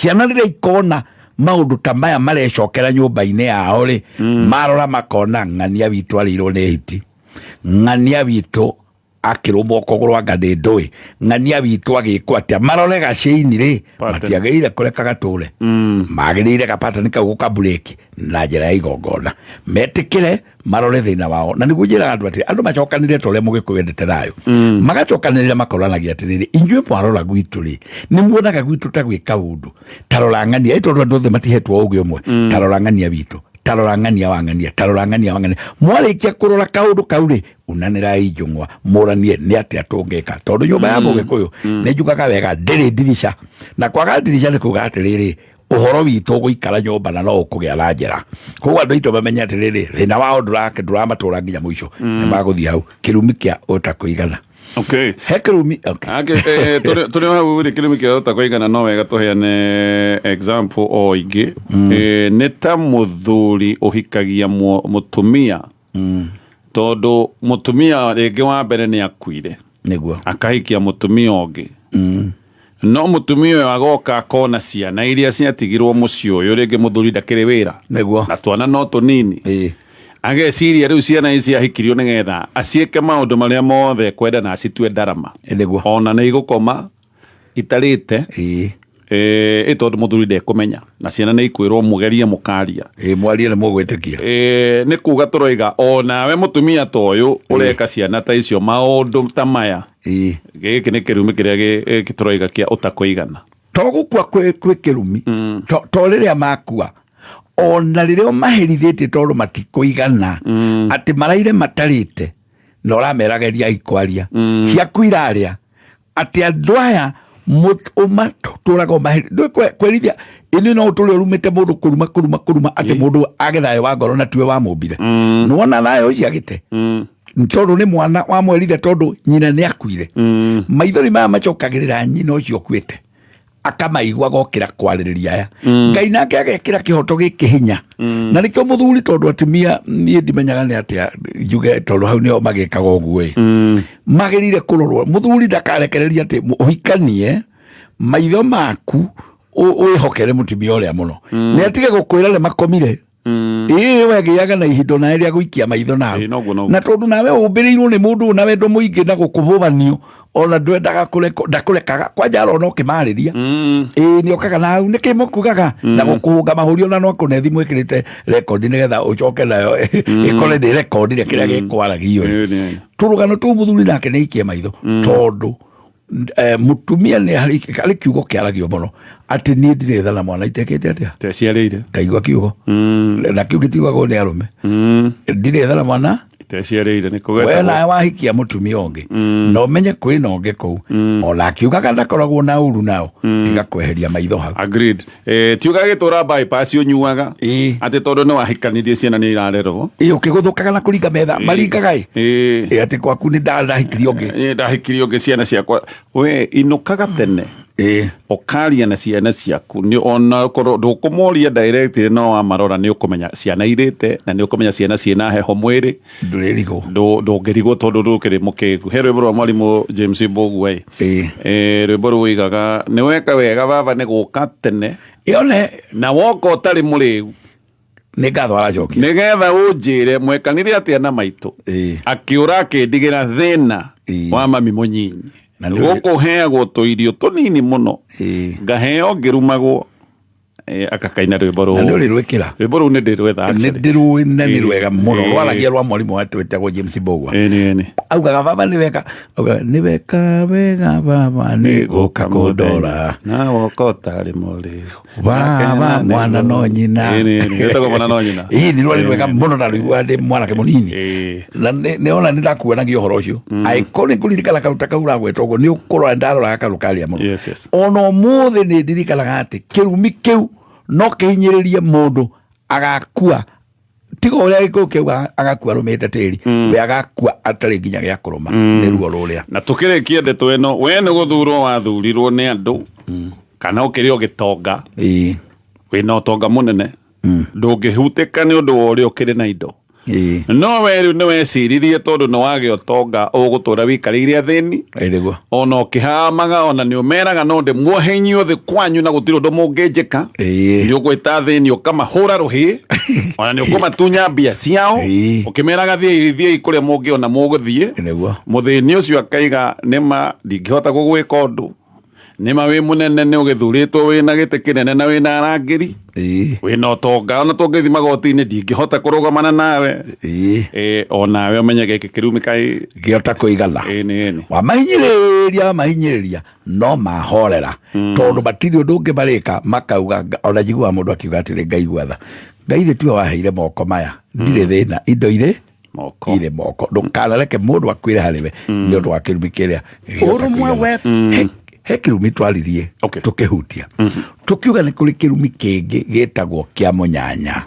ciana rĩrĩa ikona maũndũ ta maya marecokera nyũmba-inĩ yao rĩ marora makona ng'ania witũ arĩirwo nĩ hiti ng'ania witũ akĩrũmwo kũgũrũ anga ndĩ ndũĩ ng'ania witũ agĩkwo atĩa marore gacĩini rĩ matiagĩrĩire kũreka gatũre magĩrĩire gapatani kau gũkaburĩki na njĩra ya igongona metĩkĩre marore thĩna wao na nĩguo njĩraga andũ atĩ andũ macokanĩrĩre ta ũrĩa mũgĩkũyũ wendete thayũ magacokanĩrĩra makoranagia atĩrĩrĩ inyuĩ mwarora gwitũ rĩ nĩ muonaga gwitũ ta gwĩka ũndũ ta rora ng'ania tondũ andũ othe matihetwo ũgĩ ũmwe ta rora ng'ania witũ tarora ng'ania wa ng'ania mwarĩkia kũrora kaũndũ kau rĩ unanĩrai njũng'wa mũranie nĩ atĩa tũngĩka tondũ nyũmba ya mũgĩkũyũ nĩ njugaga wega ndĩrĩ ndirisha na kwaga ndirisha nĩ kuga atĩrĩrĩ ũhoro witũ gũikara nyũmba na no ũkũgĩa na njĩra koguo andũ aitũ mamenye atĩrĩrĩ thĩna wao ndũramatũra nginya mũico nĩ magũthiĩ hau kĩrumi kĩa ũtakũigana he kĩrumi tũrĩ hau rĩ kĩrumi kĩa ũtakũigana no wega tũheane example o ingĩ nĩ ta mũthuri ũhikagia mũtumia tondũ mũtumia rĩngĩ wa mbere nĩ akuire nĩguo akahikia mũtumia ũngĩ no mũtumia ũyũ agoka akona ciana iria ciatigirwo mũciĩ ũyũ rĩngĩ mũthuri ndakĩrĩ wĩra nĩguo na twana no tũnini ageciria rĩu ciana ici ahikirio nĩgetha aciĩke maũndũ marĩa mothe kwenda na acitue ndarama ona nĩ igũkoma itarĩte tondũ mũthuri ndekũmenya na ciana nĩ ikwĩrwo mũgerie mũkaria mwarie nĩ mũgwĩtĩkia nĩ kuga tũroiga onawe mũtumia ta ũyũ ũreka ciana ta icio maũndũ ta maya gĩkĩ nĩ kĩrumi kĩrĩa tũroiga kĩa ũtakũigana to gũkua kwĩ kĩrumi to rĩrĩa makua ona rĩrĩa maherithĩtie tondũ matikũigana atĩ maraire matarĩte na ũramerageria ikwaria ciaku irarĩa atĩ andũ aya ũmatũraga kwerithia ĩnĩ no ũtũre ũrumĩte mũndũ kũruma atĩ mũndũ age thayũ wa ngoro na tiwe wamũmbire nĩwona thayũ ũcio agĩte tondũ nĩ mwana wamwerithia tondũ nyina nĩ akuire maithori maya macokagĩrĩra nyina ũcio ũkuĩte akamaigua gokĩra kwarĩrĩria aya Ngai nake agekĩra kĩhoto gĩkĩ hinya na nĩkĩo mũthuri tondũ atumia niĩ ndimenyaga nĩ atĩa njuge tondũ hau nĩo magĩkaga ũguo magĩrĩire kũrorwo mũthuri ndakarekereria atĩ ũhikanie maitho maku wĩhokere mũtumia ũrĩa mũno nĩ atige gũkwĩra nĩ makomire wegĩaga na ihindo nawe rĩa gũikia maitho nawe na tondũ nawe ũmbĩrĩirwo nĩ mũndũ na wendo mũingĩ na gũkũbũbanio ona ndwendaga ndakũrekaga kwanja arona ũkĩmarĩria nĩ okaga na hau nĩkĩ mũkugaga na gũkũhũnga mahũri ona no akũne thimũ ĩkĩrĩte rekondi nĩgetha ũcoke nayo ĩkore ndĩ rekondire kĩrĩa gĩkwaragio tũrũgano tũu mũthuri nake nĩ ikie maitho tondũ mutumia nä harä kiugo kä aragio må no atä niä ndirä thana mwana itekä te atä teciarä ire ndaigua kiugo na kä u gä tiugagwo nä arå me ndirä thana mwana teciarä ire nä we nawe wahikia mutumia å ngä na å menye kwä na å ngä kå u ona akiugaga ndakoragwo na uru nao tiga kweheria maitho hau agreed tiuga gä tå ra bypass å nyuaga atä tondå nä wahikanirie ciana nä irarerwo å kä gå thå kaga na kå ringa metha maringaga atä kwaku nä ndahikirie å ngä ndahikirie å ngä ciana ciakwa we inåkaga tene okaria na ciana ciaku ni ona korwo ndukumoria direct no wamarora ni ukumenya ciana irite na ni ukumenya ciana ciena heho mwiri ndungirigwo tondu ndukiri mukigu he rwimbo rwa mwarimu James Mbogwe rwimbo rwigaga ni weka wega baba ni guka tene yone na woka utari muriu nä ngatho aracokia nä getha å njä re mwekanire atä na maitå akä å ra akä ndigä ra thä na wa mami må nyinyi gå kå heagwo tå irio tå nini må no ngaheo ngä rumagwo akakaina rwimbo rå rwimbo rå nä ndä rwetha nä ndä rå na nä rwega må no rwaragia rwa mwarimå watå wetagwo James Mbogwa augaga baba nä weka nä weka wega baba nä gå ka kå ndora na woka tarä morä baba mwana no nyina gätagwo mwana no nyina nä rwarä rwega må no na rå igua ndä mwanake må nini na nä ona nä ndakuonagia å horo å cio angäkorwo nä kå ririkana karuta kau ragwetwo guo nä å kå rora ndaroraga karå karia må no ona å må thä nä ndirikanaga atä kä rumi kä u no kä hinyä rä rie må ndå agakua tiga å rä a gä kå kä u agakua rå mä te tä ri we agakua atarä nginya gä a kå rå ma nä ruo rå rä a na tå kä rä kie ndeto ä no we nä gå thurwo wathurirwo nä andå kana å kä rä o gä tonga wä na å tonga må nene ndå ngä hutä ka nä å ndå wa å rä a å kä rä na indo no we rä u nä weciririe tondå nä wagä o tonga å gå tå ra wikarä ire thäni ona å kä hamaga ona nä å meraga no ndä muohe inyuo thä kwanyu na gå tirå ndå må ngä njä ka nä å gwä ta thäni å kamahå ra rå hä ona nä å kå matunya mbia ciao å kä meraga thiä kå rä a må ngä ona må gå thiä må thä ni å cio akaiga nä ma ndingä hota gå gwä ka å ndå nä ma wä må nene nä å gä thurä two wä na gä tä kä nene na wä na arangä ri wä na å tonga ona tå ngä thi magoti-inä ndingä hota kå rå gamana nawe onawe å menye gä kä kä rumä kaä gä ota kå igana wamahinyä rä ria no mahorera tondå matirä å ndå å ngä marä ka makauga ona njiguaga må ndå akiuga atä rä ngai gwatha ngai thä tiwe waheire moko maya ndirä thä na indo irä irä moko ndå kanareke må ndå akwä re harä we nä å ndå wa kä rumi kä rä a å rå mwe he kä rumi twaririe tå kä hutia tå kiuga nä kå rä kä rumi kä ngä gä tagwo kä a må nyanya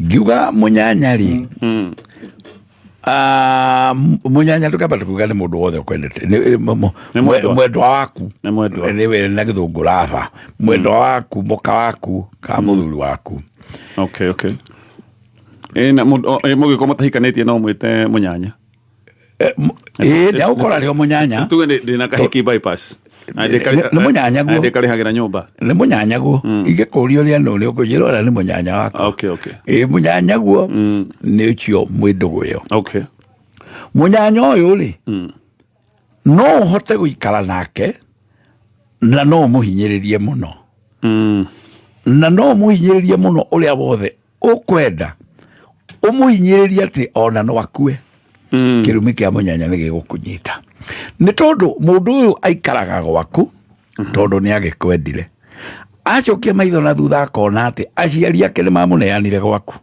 ngiuga må nyanya rä må nyanya tå kamba tå kiuga nä må ndå wothe å kwendete mwendwa waku nä we na gä thå ngå raba mwendwa waku må ka waku ka må thuri waku må gä ko matahikanä tie no mwä te må nyanya nä agå kora rä o må nyanya tuge ndä na kahiki bypass nä må nyanya guo ndä karä hagä ra nyåmba nä må nyanya guo ingä kå rio rä a no nä å kå njä rora nä må nyanya wakwa må nyanya guo nä å cio mwä ndå gå ä yo må nyanya å yå rä no å hote gå ikara nake na no å må hinyä rä rie må no na no å må hinyä rä rie må no å rä a wothe å kwenda å må hinyä rä rie atä ona no akue kä rumi kä a må nyanya nä gä gå kå nyita nä tondå må ndå å yå aikaraga gwaku tondå nä agä kwendire acokia maitho na thutha akona atä aciari ake nä mamå neanire gwaku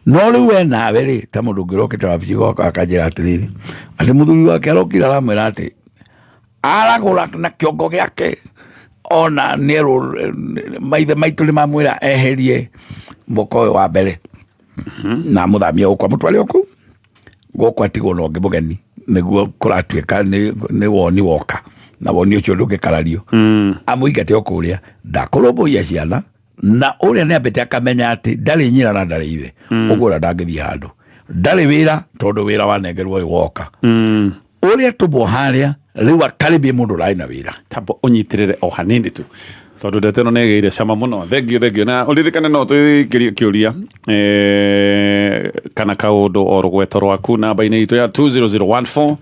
no rä u we nawe rä ta må ndå å ngä rokä te wabici gwaka akanjä ra atä rä rä atä må thuri wake arokire aramwä ra atä aragå ra na kä ongo gä ake ona nä maithe maitå nä mamwä ra eherie mwaka å yå wa mbere na må thamia gå kwa må tware o kå gå kwa tigwo na å ngä må geni nä guo kå ratuä ka nä woni woka na woni å cio ndå ngä karario amå ingate o kå rä a ndakå rå mbå ia ciana na å rä a nä ambä te akamenya atä ndarä nyina na ndarä ithe å guo na ndangä thiä handå ndarä wä ra tondå wä ra wanengerwo å yå woka å rä a tå mbwo harä a rä u akarä mbie må ndå rarä na wä ra tambo å nyitä rä re o hanini tu tondå ndete no nä gä ire cama må no thengio na å ririkane no twä kä rie kä å ria kana kaå ndå o rå gweto rwaku namba-inä itå ya 20014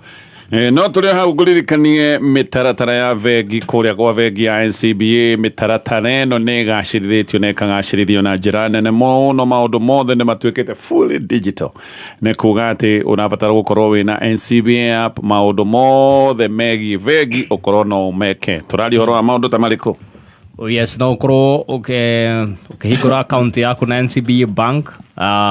no tuli hau nguririkanie mitaratara ya vengi kuria gwa vengi ya NCBA mitaratara ino ni gacirithitio na ikagacirithio na njira nene muno maundu mothe ni matuikite fully digital ne kuga ati unabatara gukorwo wina NCBA app maundu mothe megi vengi ukorwo no meke turari horo wa maundu tamariku. Yes, no ukorwo ukihingura account yaku na NCBA bank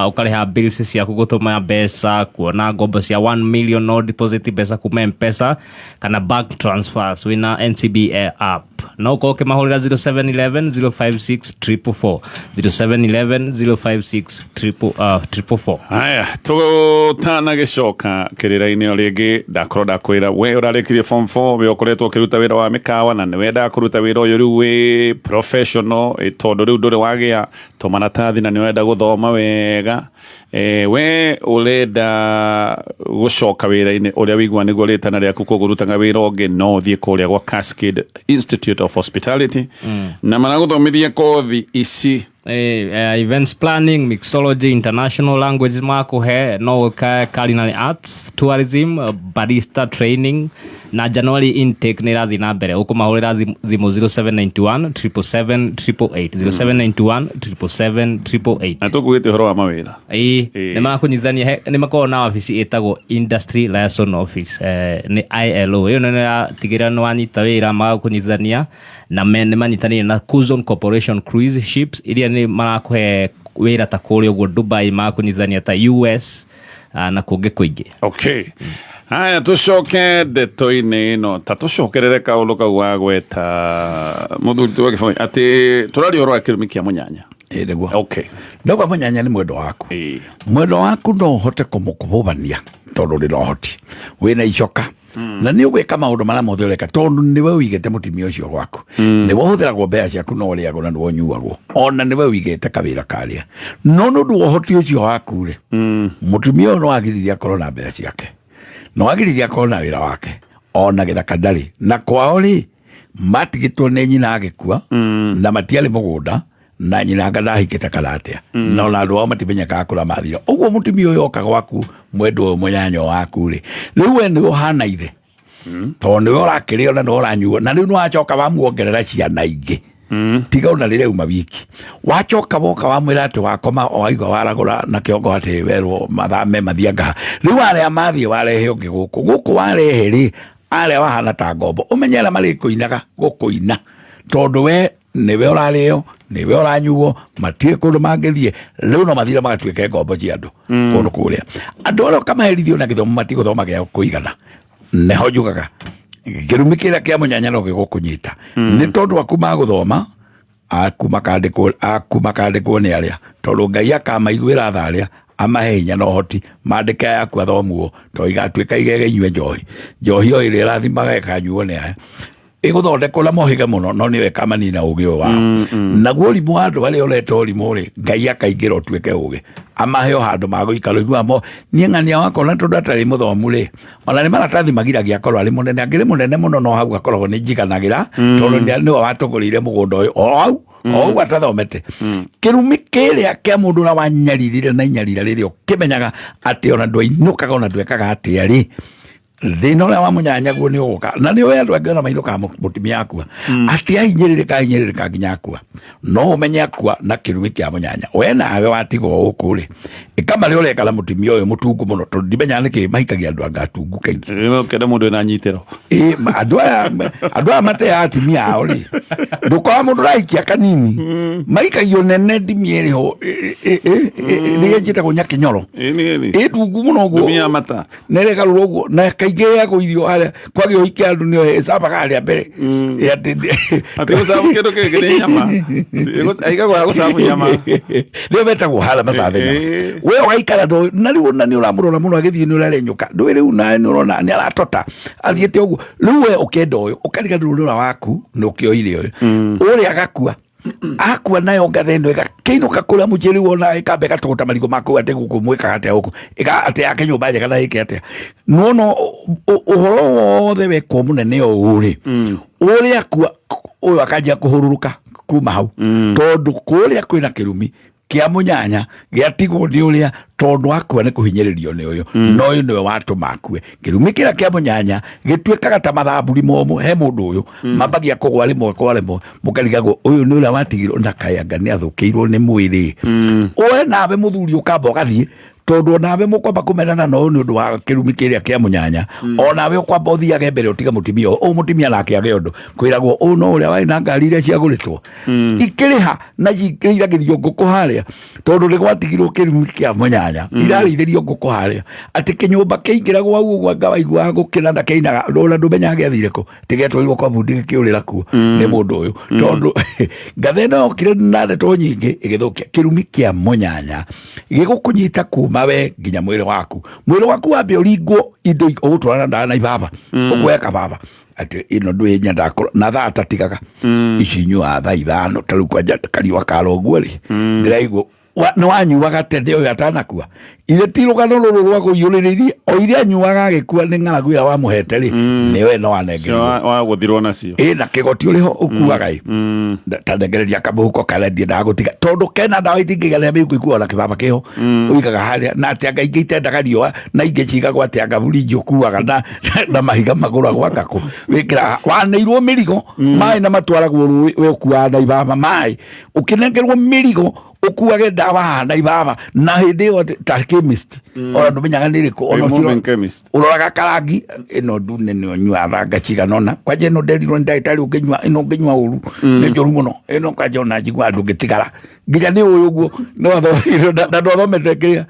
ukariha bills ciaku gutuma mbeca kuona ngombo cia 1 million no deposit mbeca kuma M-Pesa kana bank transfers wina NCBA app no ukorwo ukimahurira 0711 056 444 0711 056 444. Haya tugutana gicoka kirira-ini ringi ndakorwo ndakwira we urarikirie form 4 we ukoretwo ukiruta wira wa mikawa na niwe ndakuruta wira uyu riu we professional tondu riu nduri wagia tumaratathi na niwenda guthoma wega we urenda gucoka wira-ini uria wigua niguo ritana riaku kugurutanga wira ungi no thie kuria gwa Cascade Institute of Hospitality na maraguthomithia kothi ici events planning, mixology, international languages makuhe no culinary arts, tourism, barista training na January intake ni rathi na mbere ukumahurira thimu 0791 777 888 0791 777 888 atugwite horo wa mawira ni makunyithania ni makona office etagwo industry liaison office ni ILO yo nene tigira no anyita wira makunyithania na men manyitania na Kuzon Corporation cruise ships iria ni marakuhe wira ta kuri ugo Dubai makunyithania ta US na kungi kuingi. Okay. Haya tucoke ndeto-ini ino tatucokerere kaundu kau wa gweta muthuri tu wake ati turari horo akirumi kia munyanya niguo. Okay. Ndogo munyanya ni mwendo waku mwendo waku no hote kumukubania tondu ri no hoti wina icoka na ni ugwika maundu mara mothe ureka tondu niwe wigete mutimia ucio gwaku niwe huthiragwo mbeca ciaku no riago na niwe nyuagwo ona niwe wigete kawira karia no ndu wohoti ucio waku ri mutimia no agiriria korwo na mbeca ciake no agiriria korwo na wira wake ona githaka ndari na kwao ri matigitwo ni nyina agikua na matiali mugunda na nyina ngadahikite karatia no na ndo matimenyaka akura mathira uguo mutimia uyo okaga waku mwendo munyanyo waku ri riu we ni uhana ithe tondu we urakirio na no uranyuo na riu no acoka bamuongerera ciana ingi tiga una rire uma wiki wacoka boka wamwira ati wakoma waigwa waragura na kiongo ati werwo mathame mathianga riu aria mathie warehe ungi guku warehe ri aria wahana ta ngombo umenyera mari kuinaga gukuina tondu we niwe urareo niwe uranyuo matie kundu mangithie riu no mathira magatuike ngombo cia andu kundu kuria andu aro kama herithio na githomo matigo thoma gia kuigana neho njugaga kirumi kiria kia munyanya no gigukunyita ni tondu akuma guthoma akuma kandikwo ni aria tondu Ngai akamaiguira tharia amahe hinya no hoti mandika yaku athomuo to igatuika igegeinywe njohi o ire rathimaga ikanyuo ni aya iguthondekwo na mohiga muno no niwe kamanina ugi wao naguo rimu wandu bari ureto rimu ri Ngai akaingira utuike ugi amaheo handu maguikaro iguamo nie ng'ania wako na tondu atari muthomu ri ona ni maratathi magiragia korwo ari munene angire munene muno no hau akorwo ni njiganagira tondu ni watugurire mugunda uyu o hau o atathomete kirumi kiria kia mundu na wanyaririre na inyarira ririo kimenyaga ati ona ndwainukaga ona ndwekaga ati ari thina uria wa munyanya guo ni uguka na ni we andu angiona mainuka mutimia akua ati ainyiririka nginya akua no umenye akua na kirumi kia munyanya we nawe watigwo guku ri ikama ri urekala mutimia uyu mutungu muno tondu ndimenya niki mahikagia andu angatungu kaingi kenda mundu na nyitero andu aya mate atimia ao ri ndukwa mundu raikia kanini mahikagio nene ndimieri ho ni njita gunya kinyoro tungu muno guo ndimia mata nereka rugo na kaige yako irio ale kwage oike andu ni hesaba kali apere ati gusabu kedo kegere nyama aiga kwa gusabu nyama leo beta guhala masabe we waikara ndo nari wona ni uramurora muno agithie ni urarenyuka ndo riu na ni urona ni aratota athiete uguo riu we ukendo uyu ukariga ndurura waku ni ukioire uyu uri agakua akua nayo ngathendo ikainuka kuria mujeri wona ikambe gatuguta marigo maku ate gukumwika ate huko ate yake nyumba njega na iki ate no uhoro wothe wekwo munene uri akua uyu akajia kuhururuka kuma hau tondu kuria kwina kirumi kia munyanya giatigwo ni uria tondu akua ni kuhinyiririo ni uyu no uyu niwe watuma akue kirumi kira kia munyanya gituikaga ta mathamburi momu he mundu uyu mambagia kugwa rimwe kwa rimwe mukarigagwo uyu ni uria watigirwo na kayanga ni athukiirwo ni mwiri we nawe muthuri ukamba ugathie tondu nawe mukwamba kumenana no ni undu wa kirumi kiria kia munyanya ona we ukwamba uthiage mbere utiga mutimia o mutimia nake age undu kwiragwo u no uria wai na ngari iria ciaguritwo ikiriha na ikiriragirio nguku haria tondu ni gwatigirwo kirumi kia munyanya irarithĩrio nguku haria ati kinyumba kiingiragwo au gwa ngawaigua gukina na keinaga rona ndumenyaga athire ku tigetwo kwa bundi kiurira ku ni mundu uyu tondu ngatheno kire na ndeto nyingi igithukia kirumi kia munyanya gigukunyita kuma we nginya mwiri waku wambe uringwo indo ugutwarana na ibaba ukweka baba ati ino ndwe nyenda na thata tigaga ici nyua tha ithano taru kwa kariwa karoguo ri ndiraigwo no anyuaga tende uyu atanakua ile tirugano ruru rwa kuyuriririe o iria anyuaga agikua ni ng'aragu ya wamuhete ri niwe no anengerwo wa guthirwo nacio na kigoti uriho ukuaga tanengereria kamuhuko karendi na gutiga tondu kena ndawa itingigania miku ikuona kibaba kiho uikaga haria na ati anga ingi itendaga riua na ingi cigagwo ati anga burinji ukuaga na mahiga maguragwo angako wikira waneirwo mirigo mai na matwaragwo we ukua na ibaba mai ukinengerwo mirigo ukuage ndawa na ibaba na hindi yo ta chemist ora ndumenyaga niriku ono chemist uroraga karangi ino ndune ni onyua thanga ciganona kwaje no nderirwo ndagitari ungenywa uru ni njoru muno ino kwaje ona njigwa ndungitigara nginya ni uyu guo no thomete kiria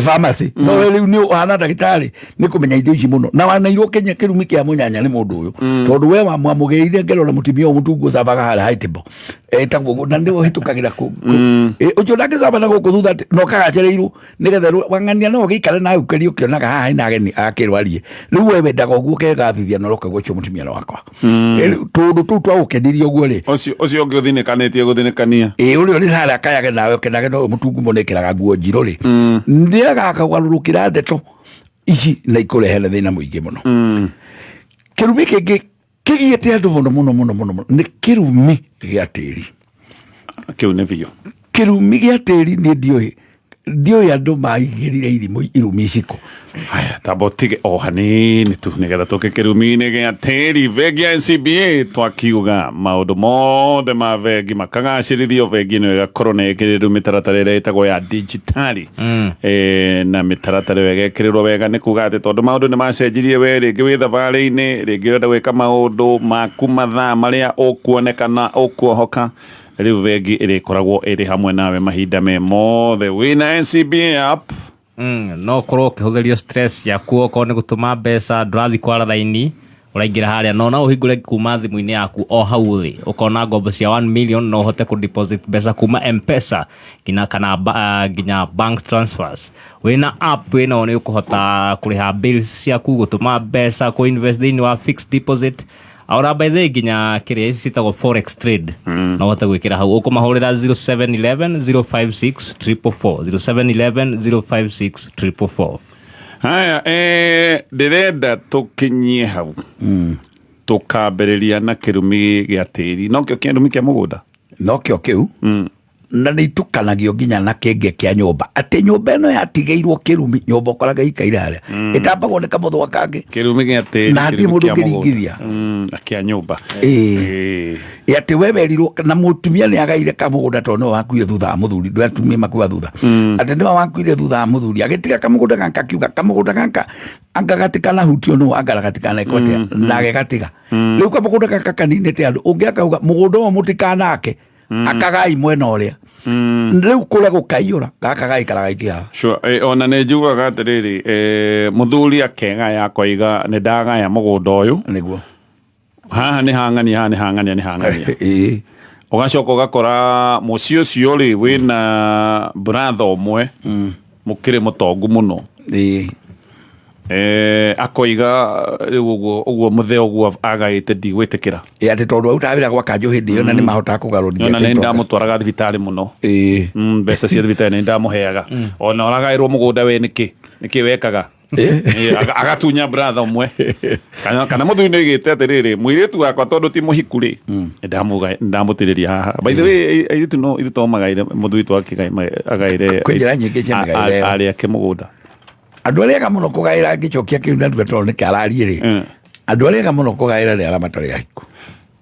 pharmacy no we ni ana ndagitari ni kumenya indo ici muno na wanairwo Kenya kirumi kia munyanya ni mundu uyu tondu we wamugeire ngero na mutimia umutungu sabaga hala haitibo etagwo na ndio hitukagira ku ujo ndagizaba na guku thutha no kagacereirwo nigetha wang'ania no gikare na ukeri ukionaga haha ina ageni akirwarie riu we wendaga uguo kegathithia no roka gũcio mutimia wakwa tondu tu twa ukenirie uguo ri ucio ngi uthinikanĩtie guthinikania uri uri hala kayage nawe kenage no mutungu monekeraga nguo njiro ri ndiaga kagarurukira ndeto ici na ikurehere thina muingi muno kirumi kingi kigiete andu muno ni kirumi gia tiri kiu ne biyo kirumi gia tiri ni ndioi andu maigirire irimu irumi iciko haya tabotige o hanini tu nigetha tuke kirumi-inĩ gĩa tĩri bengi ya NCBA twakiuga maũndũ mothe ma bengi makagacĩrithio bengi ĩno ĩgakorwo na ĩkĩrĩrĩru mĩtaratara ĩrĩa ĩtagwo ya digitali na mĩtaratara ĩyo ĩgekĩrĩrwo wega nĩ kuga atĩ tondũ maũndũ nĩ macenjirie we rĩngĩ wĩ thabarĩ-inĩ rĩngĩ ũrenda gwĩka maũndũ maku mathaa marĩa ũkuonekana ũkuohoka riu bengi ĩrĩkoragwo ĩrĩ hamwe nawe mahinda me mothe wĩna NCBA app no korwo ukihuthirio stress yaku okorwo ni gutuma mbeca ndurathi kwara raini uraingira haria no na uhingure kuma thimu-ini yaku o hau thi ukona ngombo cia 1 million no hote ku deposit mbeca kuma M-Pesa ginya bank transfers wina app wina ni ukuhota kuriha bills ciaku gutuma mbeca ku invest in wa fixed deposit Aura by the ginya kire ici citagwo forex trade no hote gwikira hau ukumahurira 0711 056 444 0711 056 444 haya ndirenda tukinyie hau tukambĩrĩria na kĩrumi gĩa tĩri no kĩo kĩrumi kĩa mũgũnda no kĩo kĩu na nĩ itukanagio nginya na kĩngĩ kĩa nyũmba atĩ nyũmba ĩno yatigĩirwo kĩrumi nyũmba ũkoraga ikaire harĩa ĩtambagwo nĩ kamũthwa kangĩ kĩrumi gĩa tĩri na hatirĩ mũndũ ũngĩringithia kĩa nyũmba atĩ we werirwo na mũtumia nĩ agaire kamũgũnda tondũ nĩwe wakuire thutha wa mũthuri ndũ atumia makua thutha atĩ nĩwe wakuire thutha wa mũthuri agĩtiga kamũgũnda gaka kiuga kamũgũnda gaka anga gatikana hutio no anga gatikana ikote na agegatiga rĩu kamũgũnda gaka kaninĩte andũ ũngĩakauga mũgũnda ũmwe mũtikanake akagai mwena ũrĩa rĩu kũrĩa gũkaiyũra gaka gaikaraga ikihaga sure ona nĩ njugaga atĩrĩrĩ mũthuri akegaya akoiga nĩ ndagaya mũgũnda ũyũ nĩguo haha nĩ hang'ania ũgacoka ũgakora mũciĩ ũcio rĩ wĩna brother ũmwe mũkĩrĩ mũtongu mũno akoiga uguo mutheo uguo agaite ndigwĩtĩkĩra ati tondu utawira gwaka njo hindi yo na ni mahotaga kugarũria ona nĩ ndamũtwaraga thibitarĩ mũno mbeca cia thibitarĩ nĩ ndamũheaga ona ũragaĩrwo mũgũnda we nĩkĩ wekaga agatunya brother umwe kana mundu ni gite atiriri mwiritu wakwa tondu ti muhikuri ndamutiriria haha by the way aitu no itu magaire mundu witu agaire kwinjira nyingi cia magaire ari akimugunda andu aria muno kugaira ngicokia kiu ndu tondu ni karari ri andu aria muno kugaira ri ara matari ahiku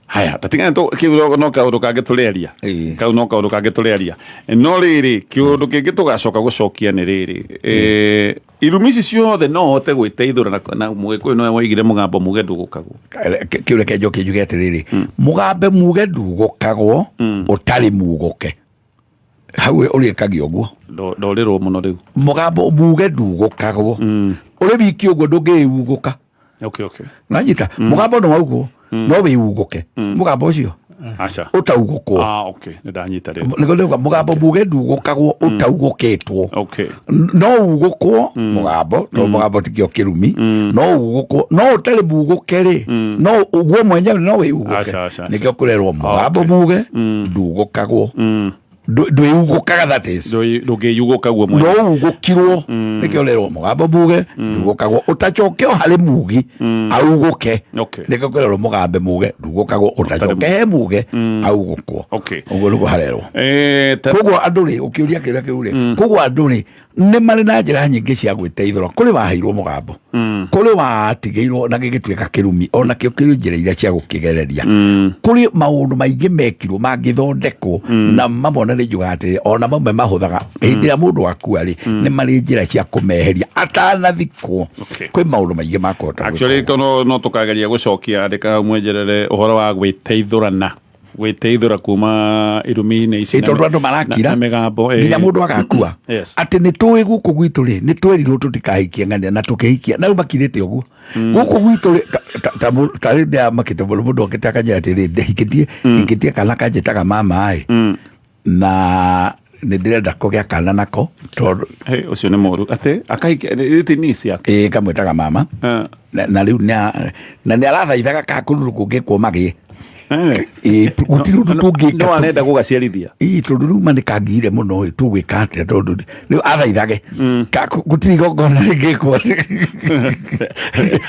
haya tatingana to kiu no kaundu kangituleria kau no kaundu kangituleria no riri kiundu kingi tugacoka gucokia ni riri irumisi ciothe no hote gwiteithura na mugikuyu no waigire mugambo muge ndugukagwo kiu reke njoke njuge atiriri mugambe muge ndugukagwo utari muguke hau uri kagi oguo ndoriro muno riu mugambo muge ndugukagwo uri wiki oguo ndungiuguka okay nanyita mugambo no wauguo no wiuguke mugambo ucio acha utaugukwo okay ndanyita riu niguo mugambo muge ndugukagwo utauguketwo okay no ugukwo mugambo to mugambo tikio kirumi no ugukwo no utari muguke ri no uguo mwenyewe no wiuguke nikio kurerwo mugambo muge ndugukagwo ndwiugukaga that is ndungiyuguka guo mwenyewe no ugukirwo nikio lerwo mugambo muge ndugukagwo utacokeo hari mugi auguke nikio kurerwo mugambe muge ndugukagwo utacoke he muge augukwo uguo niguo harerwo koguo andu ri ukiuria kiria kiu ri koguo andu ri ni mari na njira nyingi cia gwiteithura kuri waheirwo mugambo kuri watigeirwo na gigituika kirumi ona kio kiri njira iria cia gukigereria kuri maundu maingi mekirwo mangithondekwo na mamona ni njuga ati ona mamwe mahuthaga hindi ya mundu akua ri ni mari njira cia kumeheria atanathikwo kwi maundu maingi makota actually no tukageria gucokia andika mwenjerere uhoro wa gwiteithurana gwiteithura kuma irumi-ini ici tondu andu marakira nginya mundu agakua ati ni tui guku gwitu ri ni twerirwo tutikahikie ng'ania na tukihikia na makirite uguo guku gwitu ri ta rindi makite mundu okitaka ati ri hikitie kana kanjitaga mama ai na ni ndirenda kugia kana nako tondu ucio ni moru ati akahikia iti ni cia kamwitaga mama na riu na ni arathaithaga kakuru kungikwo magi gutiru tungika no arenda gugaciarithia tondu riu manikangire muno tugwika atia tondu riu athaithage gutiri gongona ngikwo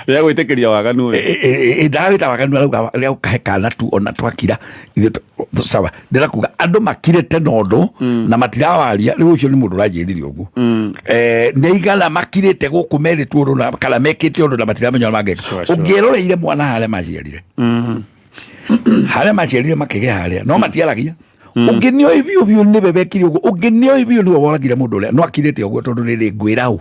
ya gwitikiria waganu ndawita waganu arauga ria ukahe kana tu ona twakira sawa ndira kuga andu makirite nondu na matirawaria riu ucio ni mundu rajiririe uguo ne igala makirite guku meritwo ru na kala mekite undu na matiramenya mageka ungiroreire mwana hale maciarire hale maciarire makige haria no matiaragia unginio ibio bio ni bebekiri uguo unginio ibio ni woragire mundu uria no akirite uguo tondu ni ngwirau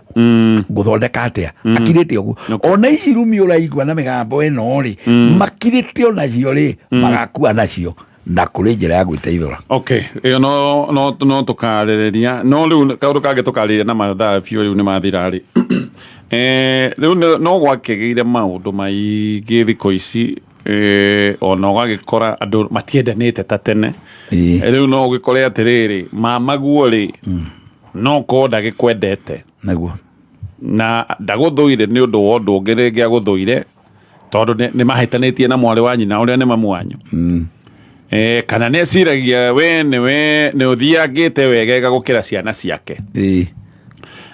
guthondeka atia akirite uguo ona ici rumi uraigwa na migambo eno ri makirite ona cio ri magakua nacio na kuri njira ya gwiteithura okay iyo no tukarereria no riu kaundu kage tukariria na mathaa biu riu ni mathira ri riu no gwakigire maundu maingi thiko ici ona wagikora andu matiendanite ta tene riu no gikore atiriri mamaguo ri no ko ndagikwendete naguo na ndaguthuire ni undu wa undu ngire ngia guthuire tondu ni mahitanitie na mwari wa nyina uria ni mamu wanyu kana neciragia we ni uthiangite wegega gukira ciana ciake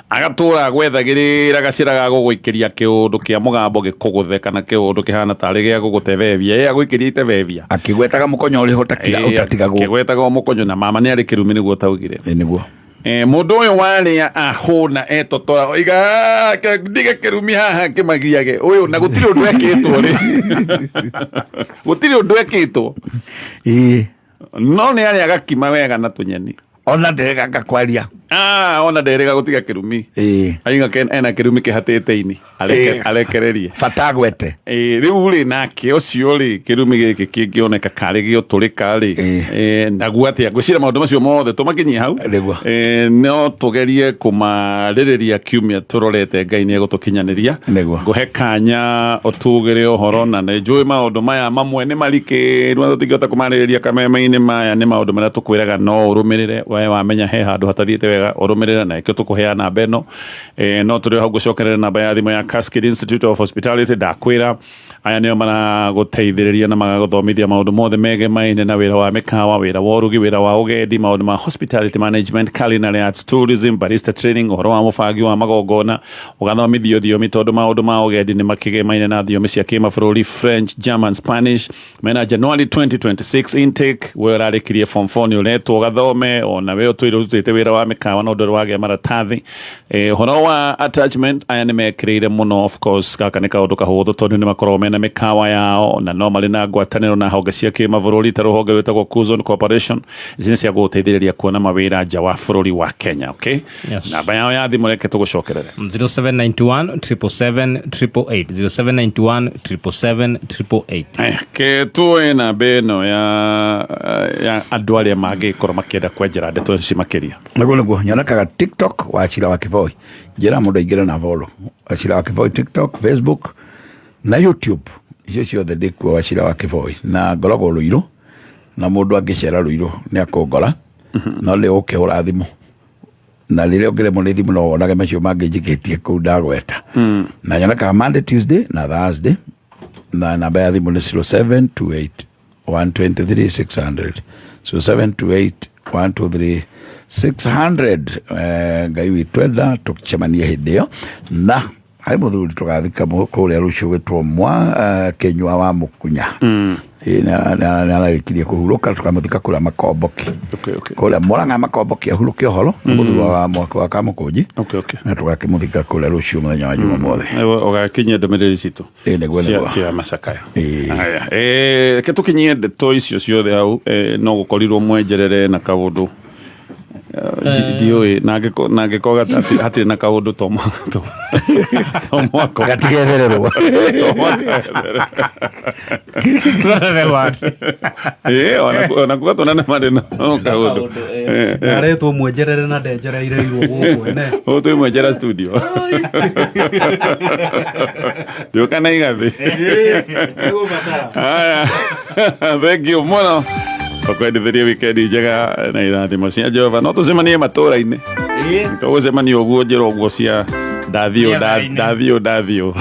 agatura gwethagirira gacira ga guguikiria kiundu kia mugambo gikuguthe kana kiundu kihana tari gia gugutevevia ya guikiria itevevia akigwetaga mukonyo uri hotakira utatigagwo akigwetaga mukonyo na mama ni ari kirumi niguo taugire niguo mundu uyu waria ahuna etotora oiga ndiga kirumi haha kimagiage uyu na gutiri undu ekitwo ri gutiri undu ekitwo no ni ari agakima wega na tunyeni ona nderega ngakwaria ona nderega gutiga kirumi ainga ena kirumi kihatete-ini arekererie fatagwete riu ri nake ucio ri kirumi giki kingioneka kari gioturika ri naguo atia ngwicira maundu macio mothe tumakinyie hau no tugerie kumaririria kiumia turorete Ngai ni egutukinyaniria nguhe kanya utugire uhoro na njui maundu maya mamwe ni mariki rwa tutingihota kumaririria kameme-ini maya ni maundu maria tukwiraga no urumirire we wamenya he handu hatariite wega wega urumirira na ikio tukuhea namba ino no turi hau gucokerera namba ya thimu ya Cascade Institute of Hospitality ndakwira aya nio maraguteithiriria na magaguthomithia maundu mothe mege maine na wira wa mikawa wira wa urugi wira wa ugendi maundu ma hospitality management culinary arts tourism barista training uhoro wa mubangi wa magongona ugathomithio thiomi tondu maundu ma ugendi ni makige maine na thiomi cia kimabũrũri French German Spanish mena January 2026 intake werarikirie form 4 ni uretwo gathome ona we utwire utite wira wa mikawa no ndoru wage maratathi uhoro wa attachment aya ni mekirire muno of course kaka ni kaundu kahuthu tondu ni makorwo mena mikawa yao na no mari na ngwataniro na honge cia kimabũrũri ta ruhonge wetagwo Kuzon Corporation ici cia guteithĩrĩria kuona mawira nja wa bũrũri wa Kenya. Okay, namba yao ya thimu reke tugucokerere 0791 777 888 0791 777 888 ke tuwe na beno ya andu aria mangikorwo makienda kwenjera ndeto ici makiria naguo nyonekaga TikTok wa Chira wa Kivoi njira mundu aingire na follow Chira wa Kivoi TikTok Facebook na YouTube icio ciothe ndikuo wa Chira wa Kivoi na ngoragwo Ruiru na mundu angicera Ruiru ni akongora no le ukihura thimu na rĩrĩa ũngĩremwo nĩ thimũ no wonage macio mangĩ njikĩtie kũu ndagweta na nyonekaga Monday Tuesday na Thursday na namba ya thimũ nĩ 0728 123 600 0728 123 600 ngai witwenda tũcemanie hĩndĩ ĩyo na hai mũthuri tũgathika kũrĩa rũciũ gwĩtwo mwa Kenyua wa Mũkunya na anarikirie kuhuruka tukamuthika kula makomboki kula Murang'a makomboki ahuruke horo mũthuri wa mwaka wa Kamukunji na tugakimuthika kula rũciũ mũthenya wa Jumamothe ugakinyia ndũmĩrĩri citũ cia macakaya aya ke tukinyie ndeto icio ciothe hau no gukorirwo mwenjerere na kaundu ndioi nage koga hatirĩ na kaundu to mwako gatigethererwo ona kuga tonane mari no kaundu aretwo mwenjerere na ndenjereirwo guku ene twi mwenjera studio yokana igathi haya thank you muno Okwendithĩria weekend njega na irathimo cia Jehova no tucemanie matũra-inĩ tũgũcemania ũguo njĩra ũguo cia ndathio